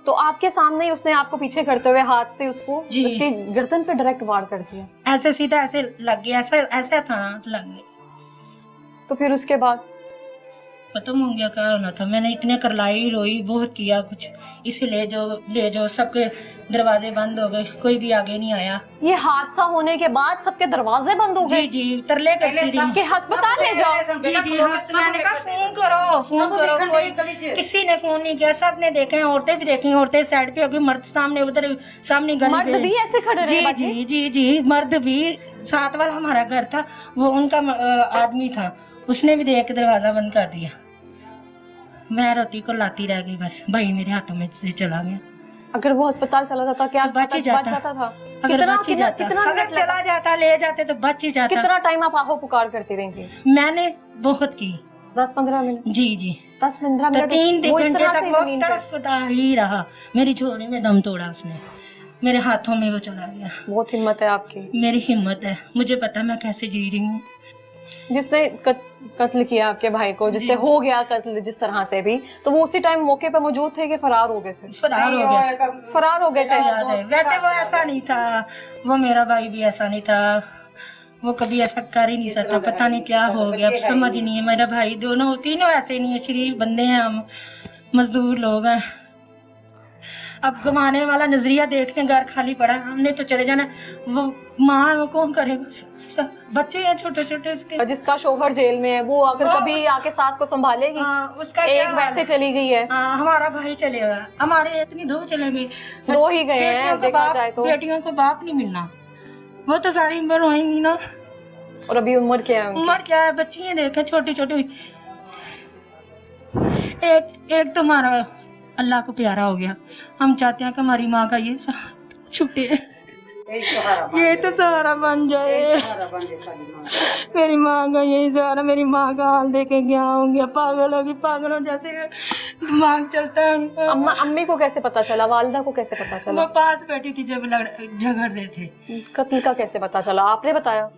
तो आपके सामने ही उसने आपको पीछे करते हुए हाथ से उसको जी। उसकी गर्दन पे डायरेक्ट वार कर दिया? ऐसे सीधा ऐसे लग गया, ऐसा ऐसा था लग गया। तो फिर उसके बाद खत्म हो गया, क्या होना था। मैंने इतने करलाई रोई, बहुत किया कुछ, इसीलिए ले जो सबके दरवाजे बंद हो गए, कोई भी आगे नहीं आया। ये हादसा होने के बाद सबके दरवाजे बंद हो गए? जी जी, तरले करती रही कि अस्पताल ले जाओ? जी जी, मैंने कहा फोन करो, कोई किसी ने फोन नहीं किया, सब ने देखे, औरतें भी देखी, औरतें साइड पे होगी, मर्द सामने, उधर सामने गली मर्द पे। भी ऐसे खड़े रहे जी बाजी? जी जी जी, मर्द भी। साथ वाला हमारा घर था, वो उनका आदमी था, उसने भी देख के दरवाजा बंद कर दिया। मैं रोटी को लाती रह गई, बस भाई मेरे हाथों में से चला गया। अगर वो अस्पताल चला जाता क्या बच ही जाता था? अगर बच ही जाता, कितना अगर चला जाता, ले जाते तो बच ही जाता। कितना टाइम आप आहो पुकार करती रही थी? मैंने बहुत की, 10-15 मिनट? जी जी, 10-15 तो मिनट 3 वो इस घंटे तरह तक से वो जमीन पे? तड़फता ही रहा, मेरी झोली में दम तोड़ा उसने। मेरे हाथों में वो चला गया। बहुत हिम्मत है आपकी। मेरी हिम्मत है, मुझे पता है मैं कैसे जी रही हूँ। जिसने कत्ल किया आपके भाई को, जिससे हो गया कत्ल जिस तरह से भी, तो वो उसी टाइम मौके पर मौजूद थे कि फरार हो गए थे? फरार हो गया। फरार हो गए थे। याद है, वैसे वो ऐसा नहीं था, वो मेरा भाई भी ऐसा नहीं था, वो कभी ऐसा कर ही नहीं सकता। पता नहीं क्या हो गया, अब समझ ही नहीं है। मेरा भाई दोनों तीनों ऐसे नहीं है, शरीफ बंदे हैं, हम मजदूर लोग हैं। अब कमाने वाला नजरिया देख के घर खाली पड़ा, हमने तो चले जाना। वो माँ वो कौन करेगा, बच्चे हैं छोटे छोटे उसके। जिसका शोहर जेल में है वो अगर कभी आके सास को संभालेगी? उसका एक वैसे चली गई है। हमारा भाई चलेगा, हमारे इतनी दो चले गए, दो ही गए हैं देखा जाए तो। बेटियों को बाप नहीं मिलना, वो तो सारी उम्र रोएंगी ना। और अभी उम्र क्या है? उम्र क्या है, बच्ची है देखे छोटी छोटी। एक तो हमारा अल्लाह को प्यारा हो गया। हम चाहते हैं कि हमारी माँ का ये छुटे, ये तो सहारा बन जाए। मेरी माँ का यही सहारा। मेरी माँ का हाल देखे क्या हो गया, पागल होगी, पागल हो जैसे दिमाग चलता है उनका। अम्मी को कैसे पता चला, वालिदा को कैसे पता चला? वो पास बैठी थी जब झगड़ रहे थे। कत्ल का कैसे पता चला, आपने बताया?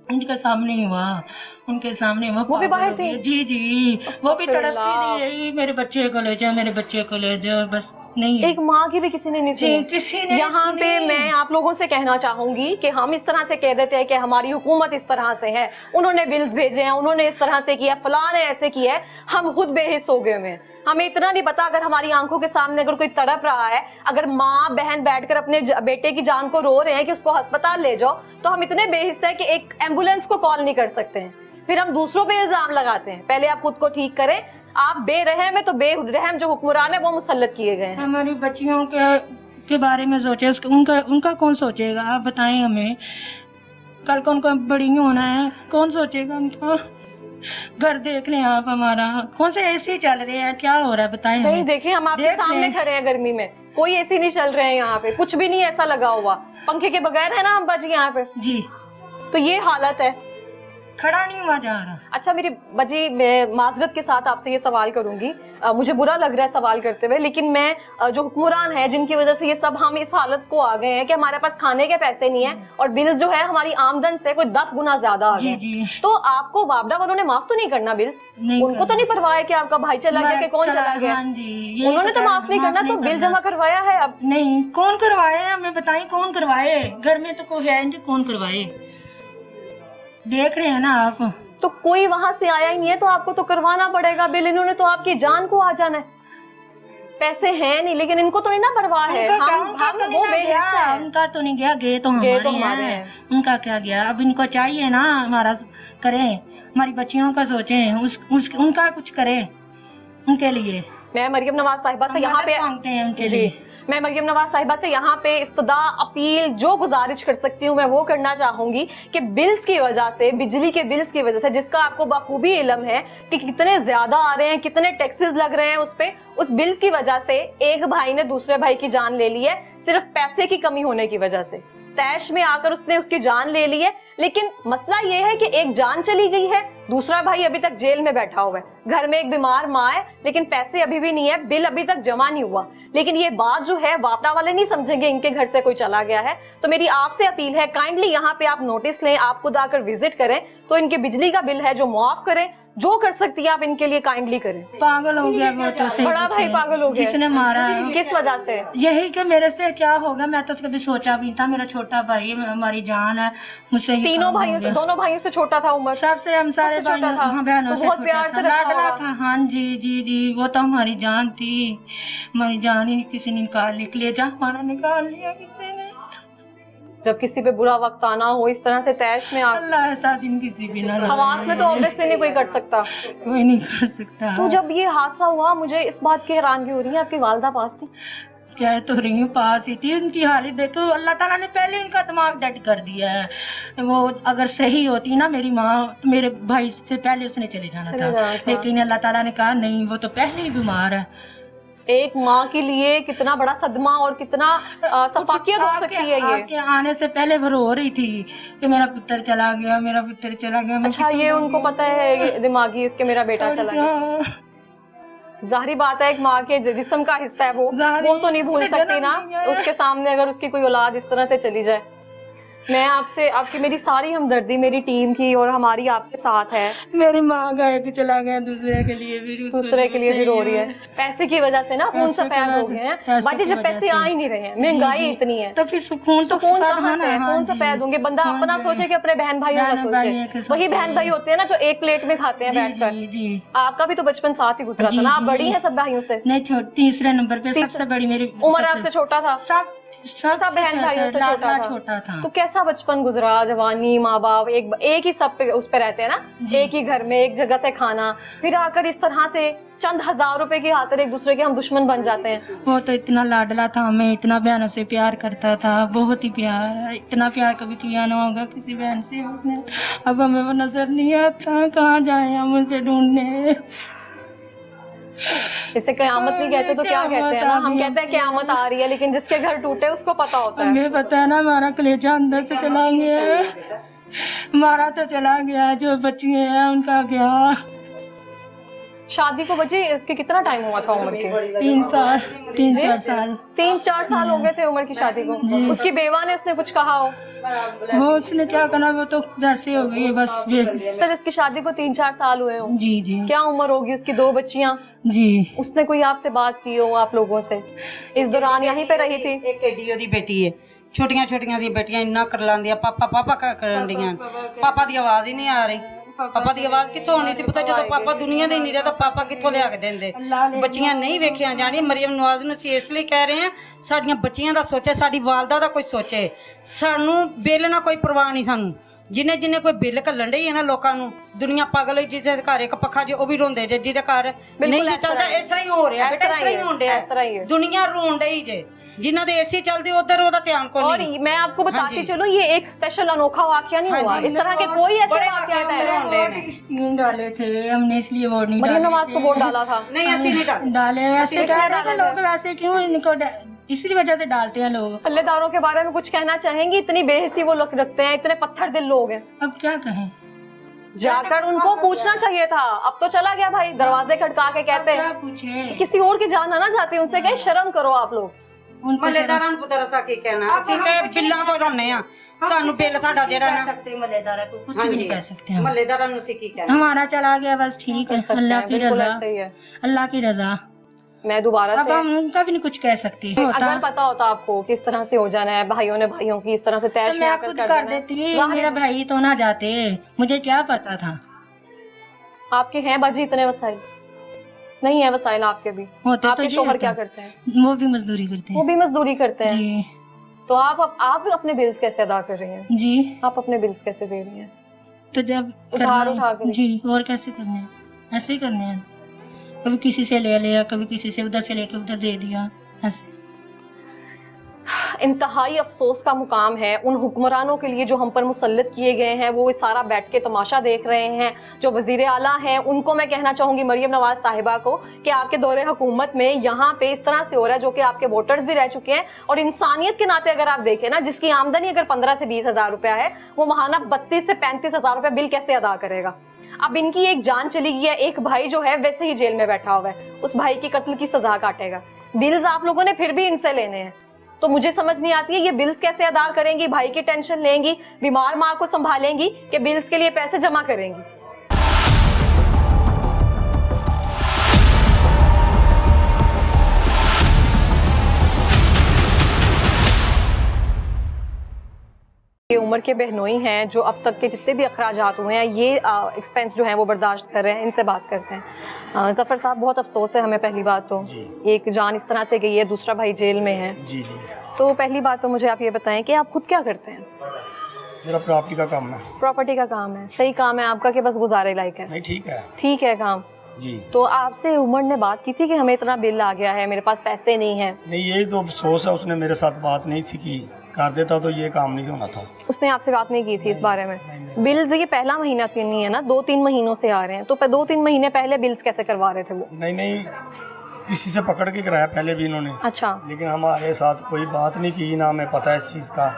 उनके सामने ही हुआ, उनके सामने हुआ। वो भी बाहर थी? जी जी, वो भी तड़पती थी, यही मेरे बच्चे को ले जाओ, मेरे बच्चे को ले जाओ, बस नहीं। एक माँ की भी किसी ने नहीं सुनी? किसी ने यहाँ पे मैं आप लोगों से कहना चाहूंगी कि हम इस तरह से कह देते हैं कि हमारी हुकूमत इस तरह से है, उन्होंने बिल्स भेजे हैं, उन्होंने इस तरह से किया, फलां ने ऐसे किया है, हम खुद बेहिस हो गए हैं। हमें इतना नहीं पता, अगर हमारी आंखों के सामने अगर कोई तड़प रहा है, अगर माँ बहन बैठकर अपने बेटे की जान को रो रहे हैं कि उसको अस्पताल ले जाओ, तो हम इतने बेहिस है कि एक एम्बुलेंस को कॉल नहीं कर सकते हैं। फिर हम दूसरों पे इल्जाम लगाते हैं। पहले आप खुद को ठीक करें। आप बेरहम है तो बेरहम जो हुक्मरान है वो मुसल्लत किए गए हैं। हमारी बच्चियों के बारे में सोचे, उनका कौन सोचेगा, आप बताएं हमें। कल को उनको बड़ी होना है, कौन सोचेगा उनका? घर देख लें आप, हमारा कौन से एसी चल रहे हैं, क्या हो रहा है बताएं हमें। नहीं देखें, हम आपके सामने खड़े हैं गर्मी में, कोई एसी नहीं चल रहे हैं यहाँ पे, कुछ भी नहीं ऐसा लगा हुआ, पंखे के बगैर है ना हम बाजी यहाँ पे जी। तो ये हालत है, खड़ा नहीं हुआ जा रहा। अच्छा मेरी बाजी, मैं माजरत के साथ आपसे ये सवाल करूंगी, मुझे बुरा लग रहा है सवाल करते हुए, लेकिन मैं जो हुक्मरान है जिनकी वजह से ये सब हम इस हालत को आ गए हैं कि हमारे पास खाने के पैसे नहीं है और बिल्स जो है हमारी आमदन से कोई 10 गुना ज्यादा आ गए। जी। तो आपको वापडा वालों ने माफ तो नहीं करना बिल्स? उनको तो नहीं परवाह है कि आपका भाई चला गया कि कौन चला गया? हाँ जी, उन्होंने तो माफ नहीं करना, तो बिल जमा करवाया है अब? नहीं, कौन करवाए हमें बताएं, कौन करवाए? घर में तो कोई है नहीं, कौन करवाए? देख रहे हैं ना आप। तो कोई वहां से आया ही नहीं है, तो आपको तो करवाना पड़ेगा बिल। इन्होंने तो आपकी जान को आ जाना है। पैसे हैं नहीं, लेकिन इनको तो नहीं ना परवाह है। उनका तो नहीं गया, गए तो हमारे हैं। उनका क्या गया? अब इनको चाहिए ना हमारा करें, हमारी बच्चियों का सोचें, उनका कुछ करें उनके लिए। मैं मरियम नवाज साहिबा से यहाँ पे मांगते हैं उनके लिए। मैं मरियम नवाज साहिबा से यहाँ पे इस्तदा अपील जो गुजारिश कर सकती हूँ मैं वो करना चाहूंगी कि बिल्स की वजह से, बिजली के बिल्स की वजह से, जिसका आपको बखूबी इल्म है कि कितने ज्यादा आ रहे हैं, कितने टैक्सेस लग रहे हैं उस पे, उस बिल्स की वजह से एक भाई ने दूसरे भाई की जान ले ली है, सिर्फ पैसे की कमी होने की वजह से। तैश में आकर उसने उसकी जान ले ली है, लेकिन मसला ये है कि एक जान चली गई है, दूसरा भाई अभी तक जेल में बैठा हुआ है, घर में एक बीमार माँ है, लेकिन पैसे अभी भी नहीं है, बिल अभी तक जमा नहीं हुआ। लेकिन ये बात जो है वापडा वाले नहीं समझेंगे इनके घर से कोई चला गया है। तो मेरी आपसे अपील है, काइंडली यहाँ पे आप नोटिस लें, आप खुद आकर विजिट करें, तो इनके बिजली का बिल है जो मुआफ करें, जो कर सकती है आप इनके लिए काइंडली करें। पागल हो गया वो तो, सही बड़ा भाई पागल हो गया, जिसने मारा है। किस वजह से? यही कि मेरे से क्या होगा, मैं तो कभी सोचा भी था। मेरा छोटा भाई हमारी जान है, मुझसे तीनों भाइयों से, दोनों भाइयों से छोटा था उम्र सबसे, हम सारे भाइयों बहनों से बहुत प्यार से लाडला था। हाँ जी, वो तो हमारी जान थी, हमारी जान ही किसी ने निकाल जा, हमारा निकाल लिया किसी ने। जब किसी पे बुरा वक्त आना हो इस तरह से तैश में अल्लाह ऐसा दिन किसी भी ना, हवास में तो ऑब्वियसली नहीं कोई कर सकता, कोई नहीं कर सकता। तो जब ये हादसा हुआ, मुझे इस बात की हैरानगी हो रही है, आपकी वालिदा पास थी? क्या तो रही हूँ, पास ही थी। उनकी हालत देखो, अल्लाह ताला ने पहले उनका दिमाग डेड कर दिया है। वो अगर सही होती ना मेरी माँ, तो मेरे भाई से पहले उसने चले जाना था, लेकिन अल्लाह ताला ने कहा नहीं, वो तो पहले ही बीमार है। एक माँ के लिए कितना बड़ा सदमा और कितना सफाकियत हो सकती है ये। आपके आने से पहले वो रो रही थी कि मेरा पुत्र चला गया, मेरा पुत्र चला गया। अच्छा, ये उनको पता है दिमागी उसके मेरा बेटा चला गया। जाहिर बात है एक माँ के जिस्म का हिस्सा है वो तो नहीं भूल सकती ना, उसके सामने अगर उसकी कोई औलाद इस तरह से चली जाए। मैं आपसे आपकी मेरी सारी हमदर्दी मेरी टीम की और हमारी आपके साथ है। मेरी माँ गए कि चला गया दूसरे के लिए भी रो रही है। पैसे की वजह से ना खून सफेद हो गए हैं बाजी, जब पैसे आ ही नहीं रहे हैं, महंगाई इतनी है तो फिर सुकून तो कहाँ से है? खून सफेद होंगे। बंदा अपना सोचे कि अपने बहन भाइयों का सोचे। वही बहन भाई होते हैं ना जो एक प्लेट में खाते हैं बैठकर। आपका भी तो बचपन साथ ही गुजरा था ना, आप बड़ी हैं सब भाइयों से? नहीं, तीसरे नंबर पे सबसे बड़ी मेरी उम्र आपसे छोटा था, सब बहन भाइयों से छोटा था। तो कैसा बचपन गुजरा, जवानी, माँ बाप एक ही सब पे उस पे रहते हैं ना, एक ही घर में एक जगह से खाना, फिर आकर इस तरह से चंद हजार रुपए की खातिर एक दूसरे के हम दुश्मन बन जाते हैं। वो तो इतना लाडला था, हमें इतना बहनों से प्यार करता था, बहुत ही प्यार, इतना प्यार कभी किया ना होगा किसी बहन से उसने। अब हमें वो नजर नहीं आता, कहाँ जाए हम उसे ढूंढने। इसे कयामत नहीं कहते तो क्या कहते हैं ना, हम कहते हैं कयामत आ रही है, लेकिन जिसके घर टूटे उसको पता होता है। हमें पता है ना, हमारा कलेजा अंदर से चला गया है, हमारा तो चला गया, जो बच्चियां हैं उनका क्या। शादी को बचे इसके कितना टाइम हुआ था उम्र के? 3-4 साल 3-4 साल हो गए थे उम्र की शादी को। उसकी बेवा ने उसने कुछ कहा हो? वो उसने क्या करना, वो तो खुद ऐसे हो गई है बस। सर इसकी शादी को 3-4 साल हुए हो? जी। क्या उम्र होगी उसकी? 2 बच्चियां? जी। उसने कोई आपसे बात की हो आप लोगों से? इस दौरान यहीं पे रही थी? एक एडी ओदी बेटी है, छोटियां दी बेटियां इन्ना कर लांदियां, पापा करन दियां, पापा दी आवाज ही नहीं आ रही। पापा ਦੀ ਆਵਾਜ਼ ਕਿੱਥੋਂ ਆਉਣੀ ਸੀ ਪੁੱਤ, ਜਦੋਂ ਪਾਪਾ ਦੁਨੀਆ ਦੇ ਨਹੀਂ ਰਿਹਾ ਤਾਂ ਪਾਪਾ ਕਿੱਥੋਂ ਲਿਆ ਕੇ ਦਿੰਦੇ। ਬੱਚੀਆਂ ਨਹੀਂ ਵੇਖੀਆਂ ਜਾਣੀਆਂ। ਮਰੀਮ ਨਵਾਜ਼ ਨੂੰ ਅਸੀਂ ਇਸ ਲਈ ਕਹਿ ਰਹੇ ਹਾਂ, ਸਾਡੀਆਂ ਬੱਚੀਆਂ ਦਾ ਸੋਚੇ, ਸਾਡੀ ਵਾਲਦਾ ਦਾ ਕੋਈ ਸੋਚੇ। ਸਾਨੂੰ ਬਿੱਲ ਨਾਲ ਕੋਈ ਪਰਵਾਹ ਨਹੀਂ। ਸਾਨੂੰ ਜਿੰਨੇ ਕੋਈ ਬਿੱਲ ਘੱਲਣ ਡਈ ਹੈ ਨਾ ਲੋਕਾਂ ਨੂੰ, ਦੁਨੀਆ ਪਾਗਲ ਹੋਈ। ਜਿਹਦੇ ਘਰ ਇੱਕ ਪੱਖਾ ਜੇ ਉਹ ਵੀ ਰੋਂਦੇ ਜੇ, ਜਿਹਦੇ ਘਰ ਨਹੀਂ ਚੱਲਦਾ। ਇਸ ਤਰ੍ਹਾਂ ਹੀ ਹੋ ਰਿਹਾ ਬੇਟਾ, ਇਸ ਤਰ੍ਹਾਂ ਹੀ ਹੋਣ ਡਿਆ। ਦੁਨੀਆ ਰੋਣ ਡਈ ਜੇ, जिन्हों दे एसी चलते उधर ओदा ध्यान को नहीं। और मैं आपको बताती चलूं, ये एक स्पेशल अनोखा वाकया नहीं हुआ, इस तरह के कोई ऐसे वाकयात हैं। डाले थे हमने, इसलिए वोट नहीं मरियम नवाज को वोट डाला था? नहीं ऐसे नहीं डाले, ऐसे कह रहे थे लोग, वैसे क्यों इनको इसी वजह से डालते हैं लोग। पल्लेदारों के बारे में कुछ कहना चाहेंगी? इतनी बेहिसी वो लोग रखते हैं, इतने पत्थर दिल लोग हैं। अब क्या कहें, जाकर उनको पूछना चाहिए था। अब तो चला गया भाई, दरवाजे खटका के कहते हैं पूछे किसी और की जान ना जाती, उनसे कहे शर्म करो आप लोग। ਮਹੱਲੇਦਾਰਾਂ ਨੂੰ ਪੁੱਤਰ ਅਸਾਂ ਕੀ ਕਹਿਣਾ, ਅਸੀਂ ਤੇ ਬਿੱਲਾਂ ਤੋਂ ਰੋਣੇ ਆ। ਸਾਨੂੰ ਬਿੱਲ ਸਾਡਾ ਜਿਹੜਾ ਨਾ मलेदारा को कुछ भी नहीं कह सकते हम। ਮਹੱਲੇਦਾਰਾਂ ਨੂੰ ਅਸੀਂ ਕੀ ਕਹਿਣਾ। हमारा चला गया बस, ठीक है, अल्लाह की रजा, अल्लाह की रजा। मैं दोबारा अब हम उनका भी नहीं कुछ कह सकती। अगर पता होता आपको किस तरह से हो जाना है, भाइयों ने भाइयों की इस तरह से तैश मैं खुद कर देती, मेरा भाई तो ना जाते, मुझे क्या पता था। आपके हैं बाजी इतने वसाइल? नहीं है वसाइल आपके भी? होते आपके तो शोहर क्या करते हैं? वो भी मजदूरी करते हैं। वो भी मजदूरी करते हैं जी। तो आप अपने बिल्स कैसे अदा कर रही हैं? जी। आप अपने बिल्स कैसे दे रही हैं? तो जब उधार उठा कर? जी। और कैसे करने हैं, ऐसे ही करने हैं। कभी किसी से ले लिया, कभी किसी से उधर से लेके उधर दे दिया, ऐसे। इंतहाई अफसोस का मुकाम है उन हुक्मरानों के लिए जो हम पर मुसल्लत किए गए हैं। वो सारा बैठ के तमाशा देख रहे हैं। जो वजीर आला हैं उनको मैं कहना चाहूँगी, मरियम नवाज साहिबा को, कि आपके दौरे हुकूमत में यहाँ पे इस तरह से हो रहा है, जो कि आपके वोटर्स भी रह चुके हैं। और इंसानियत के नाते अगर आप देखें ना, जिसकी आमदनी अगर 15 से 20 हज़ार रुपया है, वो महाना 32 से 35 हज़ार रुपया बिल कैसे अदा करेगा? अब इनकी एक जान चली गई है, एक भाई जो है वैसे ही जेल में बैठा हुआ है, उस भाई की कत्ल की सजा काटेगा। बिल्स आप लोगों ने फिर भी इनसे लेने हैं। तो मुझे समझ नहीं आती है ये बिल्स कैसे अदा करेंगी? भाई की टेंशन लेंगी, बीमार माँ को संभालेंगी, कि बिल्स के लिए पैसे जमा करेंगी? ये उम्र के बहनोई हैं जो अब तक के जितने भी अखराजात हुए हैं, ये एक्सपेंस जो है वो बर्दाश्त कर रहे हैं। इनसे बात करते हैं। जफर साहब, बहुत अफसोस है हमें, पहली बात तो एक जान इस तरह से गई है, दूसरा भाई जेल में है। जी। तो पहली बात तो मुझे आप ये बताएं कि आप खुद क्या करते हैं? मेरा प्रॉपर्टी का काम है। प्रॉपर्टी का काम है, सही काम है आपका कि बस गुजारे लायक है? नहीं, ठीक है। ठीक है काम जी। तो आपसे उमर ने बात की थी कि हमें इतना बिल आ गया है, मेरे पास पैसे नहीं है? नहीं, यही तो अफसोस है, उसने मेरे साथ बात नहीं थी की, कर देता तो ये काम नहीं होना था। उसने आपसे बात नहीं की थी इस बारे में? बिल्स ये पहला महीना तो नहीं है ना, 2-3 महीनों से आ रहे हैं, तो 2-3 महीने पहले बिल्स कैसे करवा रहे थे वो? नहीं, किसी से पकड़ के कराया पहले भी इन्होंने। अच्छा। लेकिन हमारे साथ कोई बात नहीं की, ना हमें पता है इस चीज़ का।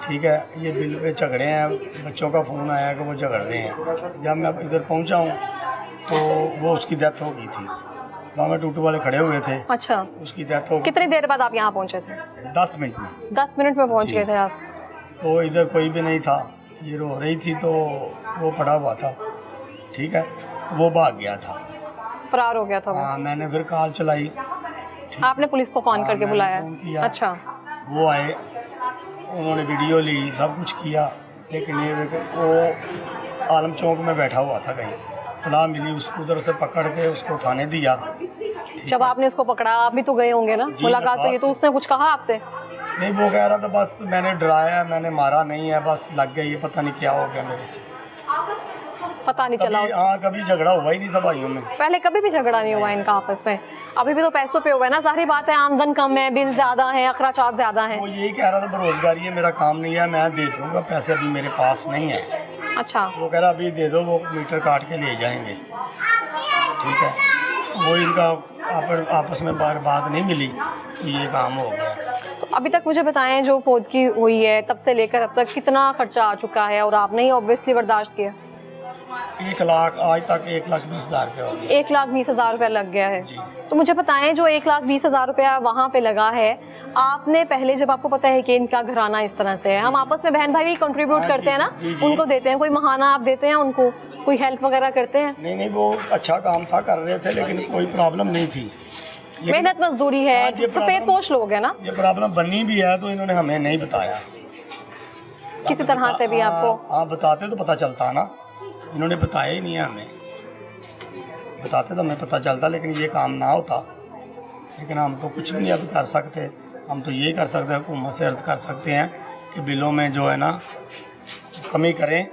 ठीक है, ये बिल पे झगड़े हैं, बच्चों का फ़ोन आया कि वो झगड़ रहे हैं। जब मैं इधर पहुंचा हूँ तो वो उसकी डेथ हो गई थी। वहाँ में टूटू वाले खड़े हुए थे, अच्छा, उसकी डेथ हो गई। कितनी देर बाद आप यहाँ पहुँचे थे? 10 मिनट में। 10 मिनट में पहुँच जी। गए थे आप? तो इधर कोई भी नहीं था, ये रो रही थी तो वो पड़ा हुआ था, ठीक है, तो वो भाग गया था। फरार हो गया था वो? हाँ, मैंने फिर कॉल चलाई, आपने पुलिस को फोन हाँ, करके मैंने बुलाया? फोन किया। अच्छा, वो आए, उन्होंने वीडियो ली, सब कुछ किया, लेकिन ये वो आलम चौक में बैठा हुआ था कहीं, तला मिली, उसको उधर से पकड़ के उसको थाने दिया। जब आपने उसको पकड़ा आप भी तो गए होंगे ना जी, मुलाकात मैं तो ये तो उसने कुछ कहा आपसे? नहीं, वो कह रहा था बस मैंने डराया, मैंने मारा नहीं है, बस लग गई, ये पता नहीं क्या हो गया मेरे से। पता नहीं चला? कभी हाँ, कभी झगड़ा हुआ ही नहीं था भाइयों में। पहले कभी भी झगड़ा नहीं हुआ इनका आपस में? अभी भी तो पैसों पे हुआ है ना, सारी बात है, आमदन कम है, बिल ज्यादा है, अखराजात ज्यादा है। वो यही कह रहा था बेरोजगारी है, मेरा काम नहीं है, मैं दे दूंगा, पैसे अभी मेरे पास नहीं है। अच्छा, वो कह रहा अभी दे दो, वो मीटर काट के ले जाएंगे, ठीक है। वो इनका आपस में बात नहीं मिली तो ये काम हो गया। तो अभी तक मुझे बताएं, जो फौदगी हुई है तब से लेकर अब तक कितना खर्चा आ चुका है और आपने ऑब्वियसली बर्दाश्त किया? 1 लाख, आज तक 1,20,000 रुपये हो गया। 1,20,000 रुपया लग गया है। जी। तो मुझे बताएं, जो 1,20,000 रुपया वहाँ पे लगा है, आपने पहले जब आपको पता है कि इनका घराना इस तरह से है, हम आपस में बहन भाई भी कंट्रीब्यूट हाँ, करते हैं ना, जी, जी। उनको देते हैं, कोई महाना आप देते हैं उनको, कोई हेल्प वगैरह करते हैं? नहीं, वो अच्छा काम था, कर रहे थे, लेकिन कोई प्रॉब्लम नहीं थी। लेकिन मेहनत मजदूरी है, आज ये सफेद प्रॉब्लम- पोश लोग है ना, ये प्रॉब्लम बनी भी है तो इन्होंने हमें नहीं बताया। किसी तरह से भी आपको? हाँ, बताते तो पता चलता ना, इन्होंने बताया ही नहीं है हमें। बताते तो हमें पता चलता, लेकिन ये काम ना होता। लेकिन हम तो कुछ भी नहीं अभी कर सकते, हम तो यही कर सकते हैं, हुकूमत से अर्ज कर सकते हैं कि बिलों में जो है ना कमी करें।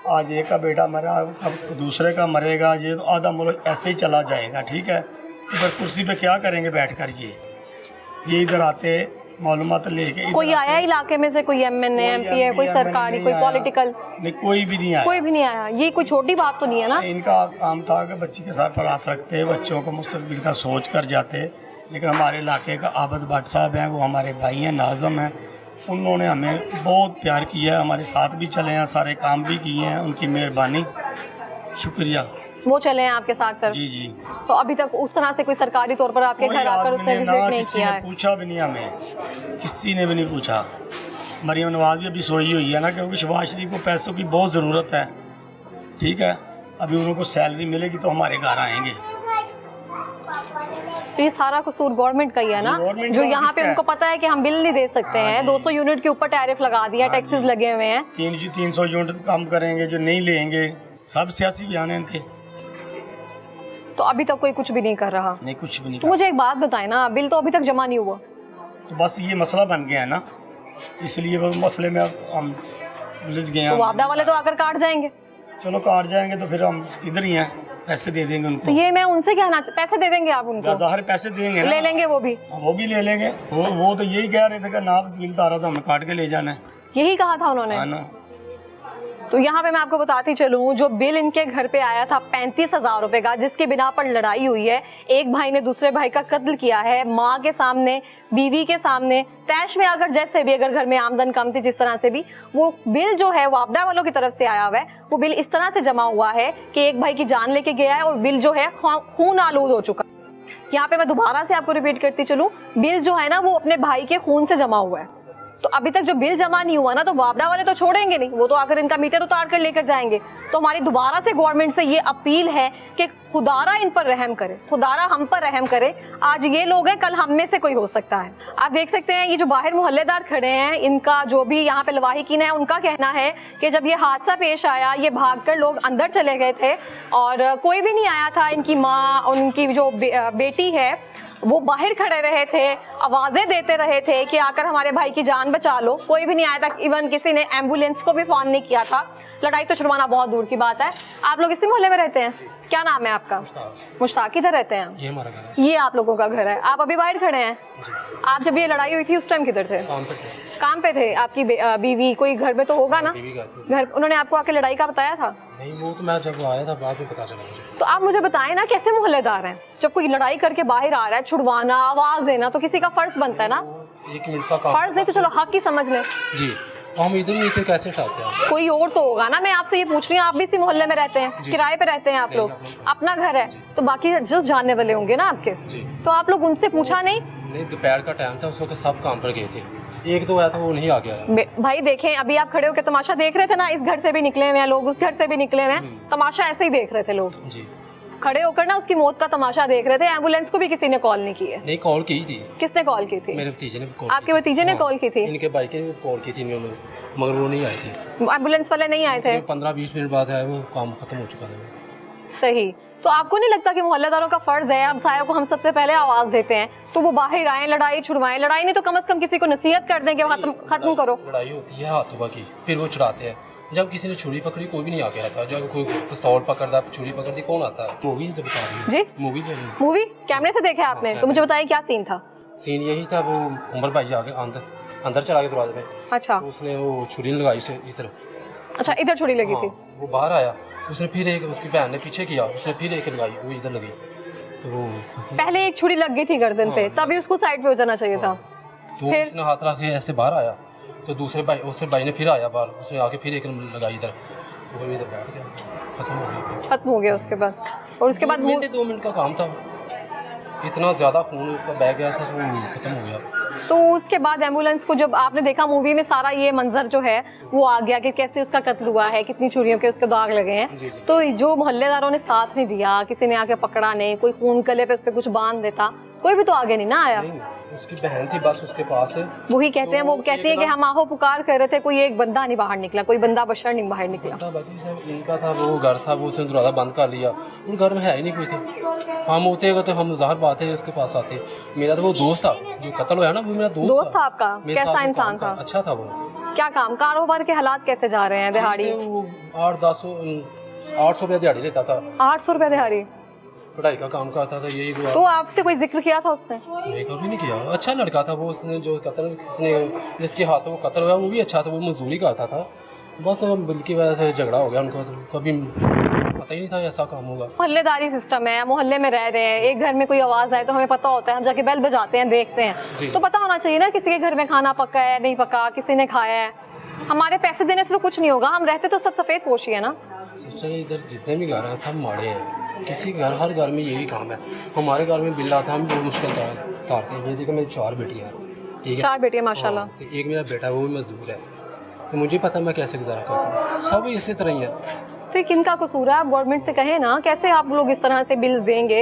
आज एक का बेटा मरा, अब दूसरे का मरेगा, ये तो आधा मुल्क ऐसे ही चला जाएगा, ठीक है। तो फिर कुर्सी पे क्या करेंगे बैठ कर? ये इधर आते मालूमात लेके इधर कोई आते। आया इलाके में से? कोई एमएनए, एमपी, कोई सरकारी, कोई पॉलिटिकल? नहीं, कोई भी नहीं आया। कोई भी नहीं आया। ये कोई छोटी बात तो नहीं है ना? इनका काम था कि बच्ची के साथ पर हाथ रखते, बच्चों को मुस्तकबिल का सोच कर जाते। लेकिन हमारे इलाके का आबद भट्ट साहब हैं, वो हमारे भाई हैं, नाज़म हैं, उन्होंने हमें बहुत प्यार किया है, हमारे साथ भी चले हैं, सारे काम भी किए हैं, उनकी मेहरबानी, शुक्रिया। वो चले हैं आपके साथ सर? जी जी। तो अभी तक उस तरह से कोई सरकारी तौर पर आपके कोई घर आकर आदमी उसने ने विजिट ना नहीं किसी किया ने है? पूछा भी नहीं हमें, किसी ने भी नहीं पूछा। मरियम नवाज भी अभी सोई हुई है ना, क्योंकि शहबाज शरीफ को पैसों की बहुत ज़रूरत है, ठीक है। अभी उनको सैलरी मिलेगी तो हमारे घर आएंगे। तो ये सारा कसूर गवर्नमेंट का ही है ना, जी, गवर्नमेंट जो का यहाँ पे किसका है? उनको पता है कि हम बिल नहीं दे सकते हाँ हैं, जी। 200 यूनिट के ऊपर टैरिफ लगा दिया, हाँ टैक्सेस जी। लगे हुए हैं। 300 यूनिट कम करेंगे, जो नहीं लेंगे, सब सियासी बयान है इनके। तो अभी तक कोई कुछ भी नहीं कर रहा। नहीं, कुछ भी नहीं तो कर। मुझे एक बात बताएं ना, बिल तो अभी तक जमा नहीं हुआ। तो बस ये मसला बन गया है ना, इसलिए वो मसले में अब हम उलझ गए तो हैं। वापडा वाले तो आकर काट जाएंगे। चलो काट जाएंगे तो फिर हम इधर ही हैं, पैसे दे देंगे तो उनको। ये मैं उनसे कहना, पैसे दे देंगे आप उनको? ज़ाहिर पैसे देंगे ना, ले लेंगे वो भी? वो भी ले लेंगे। वो तो यही कह रहे थे कि ना बिल तारा तो हमें काट के ले जाना है, यही कहा था उन्होंने? है ना। तो यहाँ पे मैं आपको बताती चलूँ, जो बिल इनके घर पे आया था 35,000 रुपए का, जिसके बिना पर लड़ाई हुई है, एक भाई ने दूसरे भाई का कत्ल किया है, माँ के सामने, बीवी के सामने, तैश में अगर जैसे भी अगर घर में आमदन कम थी जिस तरह से भी, वो बिल जो है वो वापडा वालों की तरफ से आया हुआ है। वो बिल इस तरह से जमा हुआ है कि एक भाई की जान लेके गया है और बिल जो है खून आलूद हो चुका। यहाँ पे मैं दोबारा से आपको रिपीट करती चलूँ, बिल जो है ना वो अपने भाई के खून से जमा हुआ है। तो अभी तक जो बिल जमा नहीं हुआ ना, तो वापडा वाले तो छोड़ेंगे नहीं, वो तो आकर इनका मीटर उतार कर लेकर जाएंगे। तो हमारी दोबारा से गवर्नमेंट से ये अपील है कि खुदारा इन पर रहम करे, खुदारा हम पर रहम करे। आज ये लोग हैं, कल हम में से कोई हो सकता है। आप देख सकते हैं ये जो बाहर मोहल्लेदार खड़े हैं, इनका जो भी यहाँ पे लवाहिकीन है, उनका कहना है कि जब ये हादसा पेश आया, ये भागकर लोग अंदर चले गए थे और कोई भी नहीं आया था। इनकी माँ और उनकी जो बेटी है वो बाहर खड़े रहे थे, आवाजें देते रहे थे कि आकर हमारे भाई की जान बचा लो। कोई भी नहीं आया था, इवन किसी ने एम्बुलेंस को भी फोन नहीं किया था। लड़ाई तो छुड़वाना बहुत दूर की बात है। आप लोग इसी मोहल्ले में रहते हैं? क्या नाम है आपका? मुश्ताक। किधर रहते हैं? ये हमारा घर है। ये आप लोगों का घर है। आप अभी बाहर खड़े हैं। आप जब ये लड़ाई हुई थी उस टाइम किधर थे? काम पे थे। काम पे थे। आपकी बीवी कोई घर में तो होगा ना? बीवी का थी। घर, उन्होंने आपको आके लड़ाई का बताया था? नहीं, वो तो मैं जब आया था बाद में पता चला मुझे। तो आप मुझे बताएं ना, कैसे मोहल्लेदार हैं? जब कोई लड़ाई करके बाहर आ रहा है, छुड़वाना, आवाज देना तो किसी का फर्ज बनता है ना? 1 मिनट का काम। फर्ज नहीं तो चलो हक ही समझ लें। जी। हम इधर नहीं थे, कैसे उठाते हैं? कोई और तो होगा ना, मैं आपसे ये पूछ रही हूँ। आप भी इसी मोहल्ले में रहते हैं, किराए पे रहते हैं आप नहीं, लोग, हम लोग- अपना घर है, तो बाकी जो जानने वाले होंगे ना आपके, जी तो आप लोग उनसे पूछा नहीं? नहीं, दोपहर का टाइम था, उस वक्त सब काम पर गए थे, एक दो आया था वो नहीं आ गया। भाई देखें, अभी आप खड़े होकर तमाशा देख रहे थे ना, इस घर से भी निकले हुए हैं लोग, उस घर से भी निकले हुए हैं, तमाशा ऐसे ही देख रहे थे लोग, जी खड़े होकर ना उसकी मौत का तमाशा देख रहे थे। एम्बुलेंस को भी किसी ने कॉल नहीं की है? नहीं, कॉल की थी, किसने कॉल की थी? मेरे भतीजे ने कॉल आपके भतीजे ने कॉल की थी? इनके भाई ने कॉल की थी इन्होंने, मगर वो नहीं आए थे। एम्बुलेंस वाले नहीं आए थे? 15-20 मिनट बाद आए, वो काम खत्म हो चुका था। सही। तो आपको नहीं लगता कि मोहल्लेदारों का फर्ज है, अब सायों को हम सबसे पहले आवाज देते हैं तो वो बाहर आए, लड़ाई छुड़वाएं? लड़ाई नहीं तो कम से कम किसी को नसीहत कर दें कि खत्म करो। लड़ाई होती है हाथों की, फिर वो छुड़ाते हैं। जब किसी ने छुरी पकड़ी कोई भी नहीं आके आता, जब कोई पिस्तौल पकड़ता छुरी पकड़ती कौन आता है? मूवी तो बता रही है जी, मूवी जो है। मूवी कैमरे से देखा आपने? तो मुझे बताइए क्या सीन था? सीन यही था, वो उमर भाई आगे अंदर चला गया दरवाजे पे, अच्छा तो उसने वो छुरी लगाई से इस तरफ, अच्छा, इधर छुरी लगी थी? हाँ, वो बाहर आया, उसने फिर एक, उसकी बहन ने पीछे किया, उसने फिर एक लगाई, वो इधर लगी, तो वो पहले एक छुरी लग गई थी गर्दन पे, तभी उसको साइड पे हो जाना चाहिए था। तो फिर? उसने हाथ रख के ऐसे बाहर आया, तो दूसरे भाई ने फिर आया बाहर, उसने आके फिर एक लगाई इधर, तो वो इधर बैठ गया, खत्म हो गया। खत्म हो गया उसके बाद? और उसके बाद 2 मिनट का काम था, इतना ज़्यादा खून उसका बह गया था, तो वो खत्म हो गया। तो उसके बाद एम्बुलेंस को जब आपने देखा मूवी में, सारा ये मंजर जो है वो आ गया कि कैसे उसका कत्ल हुआ है, कितनी चूड़ियों के उसके दाग लगे हैं, जी, जी। तो जो मोहल्लेदारों ने साथ नहीं दिया, किसी ने आके पकड़ा नहीं, कोई खून गले पे उसके कुछ बांध देता, कोई भी तो आगे नहीं ना आया। नहीं, उसकी बहन थी बस उसके पास है, वही कहते हैं, वो तो कहती है कि हम आहो पुकार कर रहे थे, कोई एक बंदा नहीं बाहर निकला, कोई बंदा बशर नहीं बाहर निकला। बंदा बची से इनका था, वो घर था, वो उसने दरवाज़ा बंद कर लिया, उन घर में है ही नहीं कोई थे। हम होते अगर तो हम ज़ाहिर बात है उसके पास आते। मेरा तो वो दोस्त था जो कत्ल हुआ ना, वो मेरा दोस्त था आपका? मेरे कैसा साथ वो इंसान काम था? अच्छा था वो। क्या काम, कारोबार के हालात कैसे जा रहे हैं? दिहाड़ी 800 रुपया दिहाड़ी लेता था, 800 रुपए दिहाड़ी? पढ़ाई का काम करता था, यही हुआ। तो आपसे कोई जिक्र किया था उसने? नहीं, कभी नहीं किया। अच्छा लड़का था वो, उसने जो कत्ल किसने जिसके हाथों वो कत्ल हुआ वो भी अच्छा था, वो मजदूरी करता था, बस बिल की वजह से झगड़ा हो गया उनका, तो कभी पता ही नहीं था ऐसा काम होगा। मोहल्लेदारी सिस्टम है, मोहल्ले में रह रहे हैं, एक घर में कोई आवाज आए तो हमें पता होता है, हम जाके बेल बजाते हैं, देखते हैं, जी। तो पता होना चाहिए ना किसी के घर में खाना पका है नहीं पका, किसी ने खाया है। हमारे पैसे देने से तो कुछ नहीं होगा, हम रहते तो सब सफेद पोशी है ना। सिस्टर इधर जितने भी घर हैं सब माड़े हैं, किसी घर हर घर में यही काम है। हमारे घर में बिल आता है, हम बहुत मुश्किल तारते हैं। ये देखो मेरी 4 बेटियाँ हैं, ठीक है, 4 बेटियां माशाल्लाह। हाँ, तो एक मेरा बेटा वो भी मजदूर है, तो मुझे पता है मैं कैसे गुजारा करता हूँ, सब इसी तरह ही है। तो किनका कसूर है? आप गवर्नमेंट से कहें ना, कैसे आप लोग इस तरह से बिल्स देंगे?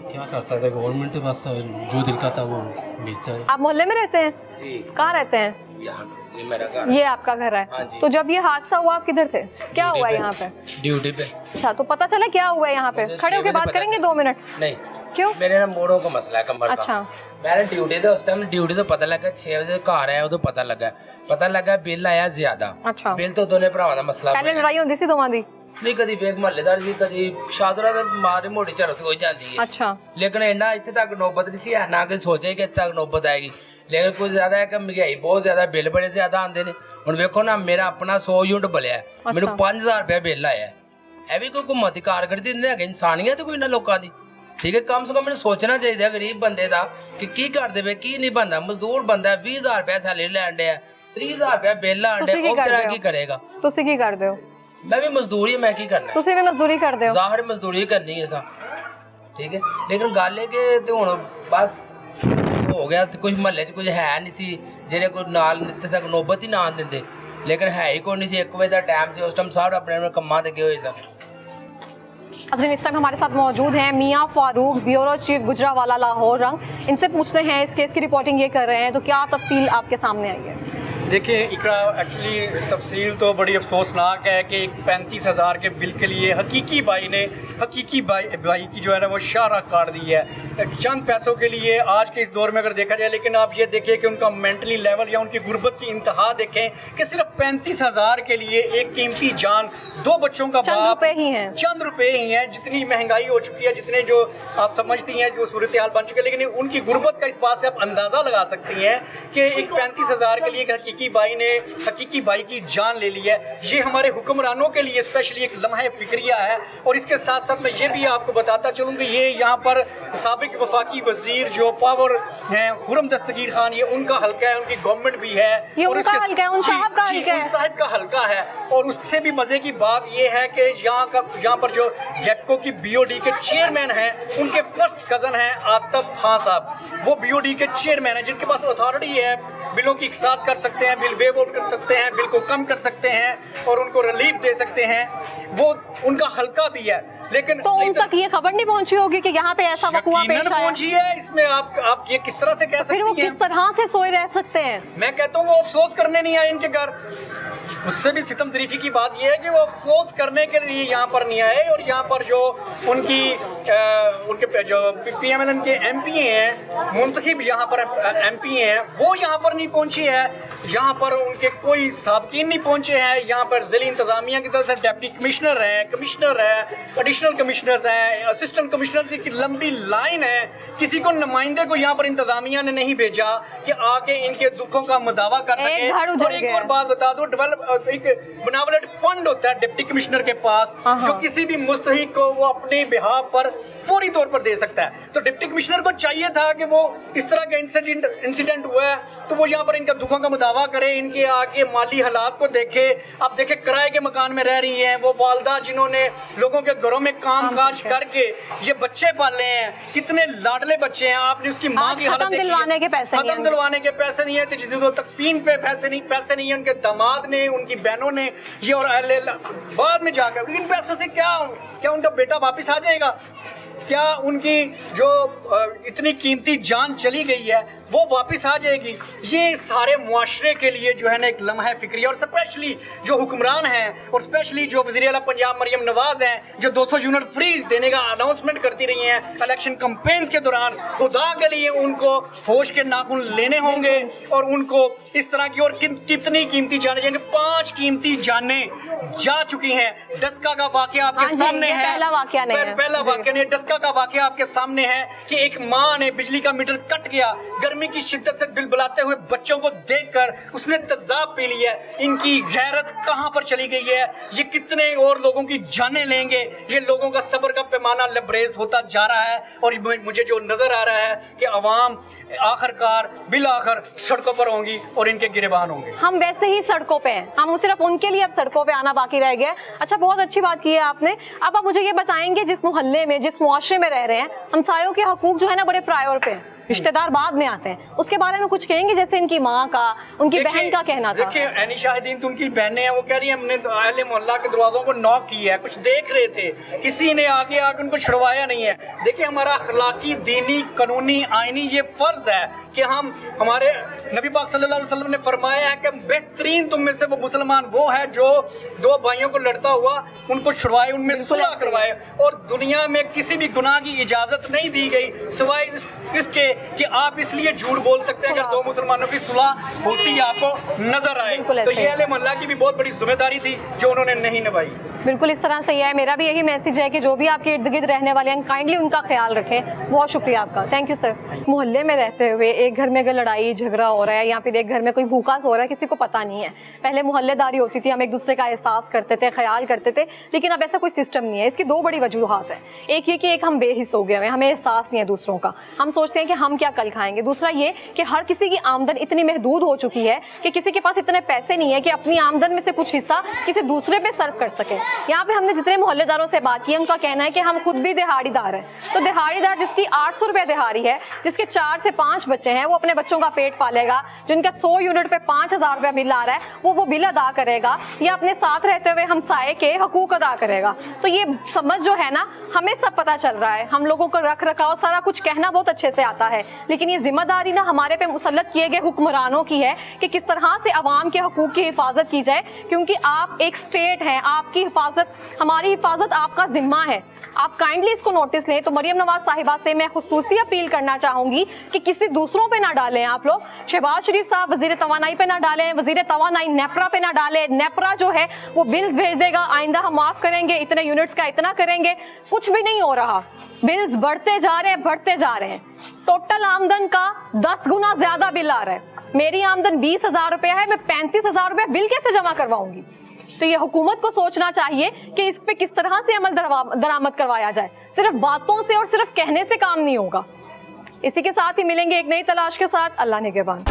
क्या कर सकते हैं, गवर्नमेंट के पास जो दिल का था वो बीतता है। आप मोहल्ले में रहते हैं? जी, कहाँ रहते हैं? यहाँ ये मेरा घर। ये आपका घर है? हाँ जी। तो जब ये हादसा हुआ आप किधर थे? क्या हुआ यहाँ पे? ड्यूटी पे। अच्छा, तो पता चला क्या हुआ है यहाँ पे? मुझे खड़े होके 6 बजे बात पता करेंगे चला। 2 मिनट? नहीं, क्यों? मेरे ना मोड़ों का मसला है, कमर का। अच्छा। मैंने ड्यूटी था उस टाइम, ड्यूटी तो पता लगा 6 बजे घर आया, उਦੋਂ पता लगा बिल आया ज्यादा। अच्छा। बिल तो दोनों भरावां ਦਾ मसला पहले लड़ाई होती सी दोवां दी? नहीं, कदी ਵੇਗ ਮਹੱਲੇਦਾਰ ਜੀ, ਕਦੀ ਸ਼ਾਦਰਾ ਦੇ ਮਾਰੇ ਮੋਟੀ ਝੜਪ ਹੋ ਜਾਂਦੀ ਹੈ। अच्छा। लेकिन इन्ना इतने तक नौबत नहीं सी, ना कि सोचे कि इतने तक नौबत आएगी, लेकिन कुछ ज्यादा है कि महंगाई बहुत ज्यादा, बिल बड़े ज्यादा आते हैं। ਹੁਣ ਵੇਖੋ ਨਾ, ਮੇਰਾ ਆਪਣਾ 100 यूनिट ਬਲਿਆ, ਮੈਨੂੰ 5000 ਰੁਪਏ ਬਿੱਲ ਆਇਆ। ਇਹ ਵੀ ਕੋਈ ਘੁੰਮਤੀ ਕਾਰਗਰਦੀ ਨਹੀਂ ਹੈਗੀ, ਇਨਸਾਨੀਅਤ ਕੋਈ ਨਾ ਲੋਕਾਂ ਦੀ, ਠੀਕ ਹੈ। ਕਮ ਸੇ ਕਮ ਮੈਨੂੰ ਸੋਚਣਾ ਚਾਹੀਦਾ ਗਰੀਬ ਬੰਦੇ ਦਾ ਕਿ ਕੀ ਕਰਦੇ ਵੇ, ਕੀ ਨਹੀਂ ਬੰਦਾ, ਮਜ਼ਦੂਰ ਬੰਦਾ 20000 ਰੁਪਏ ਸੈਲਰੀ ਲੈਣ ਡਿਆ, 30000 ਰੁਪਏ ਬਿੱਲ ਆਣ ਡਿਆ, ਉਹ ਵਿਚਾਰਾ ਕੀ ਕਰੇਗਾ? ਤੁਸੀਂ ਕੀ ਕਰਦੇ ਹੋ? ਮੈਂ ਵੀ ਮਜ਼ਦੂਰੀ, ਮੈਂ ਕੀ ਕਰਨਾ? ਤੁਸੀਂ ਵੀ ਮਜ਼ਦੂਰੀ ਕਰਦੇ ਹੋ? ਜ਼ਾਹਿਰ ਮਜ਼ਦੂਰੀ ਕਰਨੀ ਹੈ ਸਾ, ਠੀਕ ਹੈ। ਲੇਕਿਨ ਗੱਲ ਇਹ ਕਿ ਤੇ ਹੁਣ ਬਸ ਹੋ ਗਿਆ, ਕੁਝ ਮਹੱਲੇ 'ਚ ਕੁਝ ਹੈ ਨਹੀਂ ਸੀ ਜਿਹੜੇ ਕੋਈ ਨਾਲ ਇੱਥੇ ਤੱਕ ਨੌਬਤ ਹੀ ਨਾ ਆਉਣ ਦਿੰਦੇ, ਲੇਕਿਨ ਹੈ ਹੀ ਕੋਈ ਨਹੀਂ ਸੀ। 1 ਵਜੇ ਦਾ टाइम ਸੀ, ਉਸ ਟਾਈਮ ਸਾਰੇ ਆਪਣੇ ਆਪਣੇ ਕੰਮਾਂ ਤੇ ਗਏ ਹੋਏ ਸਨ। नाज़रीन, इस टाइम हमारे साथ मौजूद हैं मियां फारूक, ब्यूरो चीफ गुजरावाला लाहौर रंग। इनसे पूछते हैं, इस केस की रिपोर्टिंग ये कर रहे हैं, तो क्या तफ्सील आपके सामने आई है? देखिए इकरा, एक्चुअली तफसील तो बड़ी अफसोसनाक है कि एक 35,000 के बिल के लिए हकीकी भाई की जो है ना वो शाहरा काट दी है चंद पैसों के लिए आज के इस दौर में अगर देखा जाए। लेकिन आप ये देखिए कि उनका मेंटली लेवल या उनकी गुर्बत की इंतहा देखें कि सिर्फ 35,000 के लिए एक कीमती जान, 2 बच्चों का चंद बाप, रुपए ही हैं। चंद रुपए ही हैं। जितनी महंगाई हो चुकी है, जितने जो आप समझती हैं जो सूरत हाल बन चुके हैं, लेकिन उनकी गुर्बत का इस बात से आप अंदाज़ा लगा सकती हैं कि एक 35,000 के लिए एक हकीकी हकीकी भाई ने हकीकी भाई की जान ले ली है। ये हमारे हुक्मरानों के लिए स्पेशली एक लम्हा फिक्रिया है। और इसके साथ साथ मैं ये भी आपको बताता चलूँ कि ये यहाँ पर साबिक वफाकी वजीर जो पावर हैं खुर्रम दस्तगीर खान, ये उनका हल्का है, उनकी गवर्नमेंट भी है ये और उनका हल्का है, उन साहब का हल्का है। उन साहब का हल्का है। और उससे भी मजे की बात ये है कि यहाँ पर जो गेटको की बीओडी के चेयरमैन हैं, उनके फर्स्ट कजन हैं आतिफ खान साहब, वो बीओडी के चेयरमैन हैं, जिनके पास अथॉरिटी है, बिलों की इकसात कर सकते हैं, बिल वेव आउट कर सकते हैं, बिल को कम कर सकते हैं और उनको रिलीफ दे सकते हैं। वो उनका हल्का भी है। लेकिन तो उन तक ये खबर नहीं पहुंची होगी कि यहाँ पे ऐसा वकुआ पेश आया पहुंची है। इसमें आप ये किस तरह से कह सकती हैं? फिर वो किस तरह से सोए रह सकते हैं? मैं कहता हूँ वो अफसोस करने नहीं आए इनके घर। उससे भी सितम ज़रीफ़ी की बात यह है कि वो अफसोस करने के लिए यहाँ पर नहीं आए। और यहाँ पर जो उनके जो PMLN के MP हैं, मुंतखब यहाँ पर MP हैं, वो यहाँ पर नहीं पहुँचे हैं। यहाँ पर उनके कोई साबकीन नहीं पहुँचे हैं। यहाँ पर ज़िली इंतज़ामिया की तरफ से डिप्टी कमिश्नर हैं, कमिश्नर हैं, एडिशनल कमिश्नर्स हैं, असिस्टेंट कमिश्नर्स की लंबी लाइन है। किसी को नुमाइंदे को यहाँ पर इंतज़ामिया ने नहीं भेजा कि आके इनके दुखों का मुदावा कर सके। और एक और बात बता दो, एक बनावट फंड होता है डिप्टी कमिश्नर के पास, जो किसी भी मुस्तहिक को वो अपने बिहाफ पर फौरी तौर पर दे सकता है। तो डिप्टी कमिश्नर को चाहिए था कि वो इस तरह का इंसिडेंट हुआ है तो वो यहाँ पर इनका दुखों का मुदावा करे, इनके आगे माली हालात को देखे। आप देखे किराए के मकान में रह रही हैं वो वालदा, जिन्होंने लोगों के घरों में काम काज करके ये बच्चे पाले हैं, कितने लाडले बच्चे हैं। आपने उसकी माँ की हालत देखी, दिलवाने के पैसे नहीं है, तकफीन पे पैसे नहीं है, उनके दामाद ने, उनकी बहनों ने ये, और बाद में जाकर इन पैसों से क्या उनका बेटा वापस आ जाएगा? क्या उनकी जो इतनी कीमती जान चली गई है वो वापस आ जाएगी? ये सारे मुआशरे के लिए जो है ना एक लम्हा फिक्री। और स्पेशली जो हुक्मरान हैं और स्पेशली जो वज़ीर आला पंजाब मरियम नवाज हैं, जो 200 यूनिट फ्री देने का अनाउंसमेंट करती रही हैं इलेक्शन कैंपेन्स के दौरान, खुदा के लिए उनको होश के नाखून लेने होंगे और उनको इस तरह की और कितनी कीमती जाने जाएंगे। 5 कीमती जानें जा चुकी हैं। डस्का का वाकया आपके सामने है, पहला वाकया नहीं, डस्का का वाकया आपके सामने है कि एक माँ ने बिजली का मीटर कट गया, गर्मी की शिद्दत से बिलबिलाते हुए बच्चों को देखकर उसने तेजाब पी लिया। इनकी गैरत कहां पर चली गई है? ये कितने और लोगों की जानें लेंगे? ये लोगों का सब्र का पैमाना लबरेज होता जा रहा है। और मुझे जो नजर आ रहा है कि अवाम आखिरकार बिल आखिर सड़कों पर होंगी और इनके गिरेबान होंगे। हम वैसे ही सड़कों पे हैं, हम सिर्फ उनके लिए अब सड़कों पे आना बाकी रह गया। अच्छा, बहुत अच्छी बात की है आपने। अब आप मुझे ये बताएंगे, जिस मोहल्ले में, जिस मुआशरे में रह रहे हैं, हमसायों के हकूक जो है ना बड़े प्रायोर पे हैं, रिश्तेदार बाद में आते हैं, उसके बारे में कुछ कहेंगे? जैसे इनकी माँ का, उनकी बहन का कहना था। देखिए ऐनी शाहिदीन तो उनकी बहनें हैं, वो कह रही है हमने अहले मोहल्ला के दरवाजों को नॉक किया है, कुछ देख रहे थे, किसी ने आके उनको छुड़वाया नहीं है। देखिए हमारा अखलाकी, दीनी, कानूनी, आईनी ये फर्ज है कि हम, हमारे नबी पाक सल्लल्लाहु अलैहि वसल्लम ने फरमाया है कि बेहतरीन तुम में से वो मुसलमान वो है जो 2 भाइयों को लड़ता हुआ उनको छुड़वाए, उनमें सुलह करवाए। और दुनिया में किसी भी गुनाह की इजाजत नहीं दी गई सिवाय इसके कि आप इसलिए झूठ बोल सकते हैं अगर 2 मुसलमानों की सुलह होती आपको नजर आए। तो ये अहले मोहल्ला की भी बहुत बड़ी जिम्मेदारी थी जो उन्होंने नहीं निभाई। बिल्कुल इस तरह से ही है। मेरा भी यही मैसेज है कि जो भी आपके इर्द गिर्द रहने वाले हैं, काइंडली उनका ख्याल रखें। बहुत शुक्रिया आपका, थैंक यू सर। मोहल्ले में रहते हुए एक घर में अगर लड़ाई झगड़ा हो रहा है या फिर एक घर में कोई भूखा सो रहा है, किसी को पता नहीं है। पहले मोहल्लेदारी होती थी, हम एक दूसरे का एहसास करते थे, ख्याल करते थे, लेकिन अब ऐसा कोई सिस्टम नहीं है। इसकी 2 बड़ी वजूहात है। एक ये कि हम बेहिस हो गए हैं, हमें एहसास नहीं है दूसरों का, हम सोचते हैं कि हम क्या कल खाएंगे। दूसरा ये कि हर किसी की आमदन इतनी महदूद हो चुकी है कि किसी के पास इतने पैसे नहीं है कि अपनी आमदन में से कुछ हिस्सा किसी दूसरे पे सर्व कर सके। यहाँ पे हमने जितने मोहल्लेदारों से बात की, उनका कहना है कि हम खुद भी दिहाड़ीदार हैं। तो दिहाड़ीदार जिसकी 800 रुपए दिहाड़ी है, जिसके 4 से 5 बच्चे हैं, वो अपने बच्चों का पेट पालेगा। जिनका 100 यूनिट पे 5000 रुपया बिल आ रहा है, वो बिल अदा करेगा या अपने साथ रहते हुए हमसाये के हकूक अदा करेगा। तो ये समझ जो है ना, हमें सब पता चल रहा है, हम लोगों को रख रखाव सारा कुछ कहना बहुत अच्छे से आता है, लेकिन ये जिम्मेदारी ना हमारे पे मुसल्लत किए गए हुक्मरानों की है कि किस तरह से अवाम के हकूक की हिफाजत की जाए। क्योंकि आप एक स्टेट हैं, आपकी हिफाजत, हमारी हिफाजत आपका जिम्मा है। आप काइंडली इसको नोटिस लें। तो मरियम नवाज साहिबा से मैं खुसूसी अपील करना चाहूंगी कि किसी दूसरों पे ना डालें आप लोग। शहबाज शरीफ साहब वजीर तवानाई पे ना डालें, वजीर तवानाई नेपरा पे ना डालें। नेपरा जो है वो बिल्स भेज देगा, आइंदा हम माफ करेंगे, इतने यूनिट्स का इतना करेंगे। कुछ भी नहीं हो रहा, बिल्स बढ़ते जा रहे हैं, बढ़ते जा रहे हैं। टोटल आमदन का 10 गुना ज्यादा बिल आ रहा है। मेरी आमदन 20,000 रुपया है, मैं 35,000 रुपया बिल कैसे जमा करवाऊंगी? तो ये हुकूमत को सोचना चाहिए कि इस पे किस तरह से अमल दरामद करवाया जाए। सिर्फ बातों से और सिर्फ कहने से काम नहीं होगा। इसी के साथ ही मिलेंगे एक नई तलाश के साथ। अल्लाह निगहबान।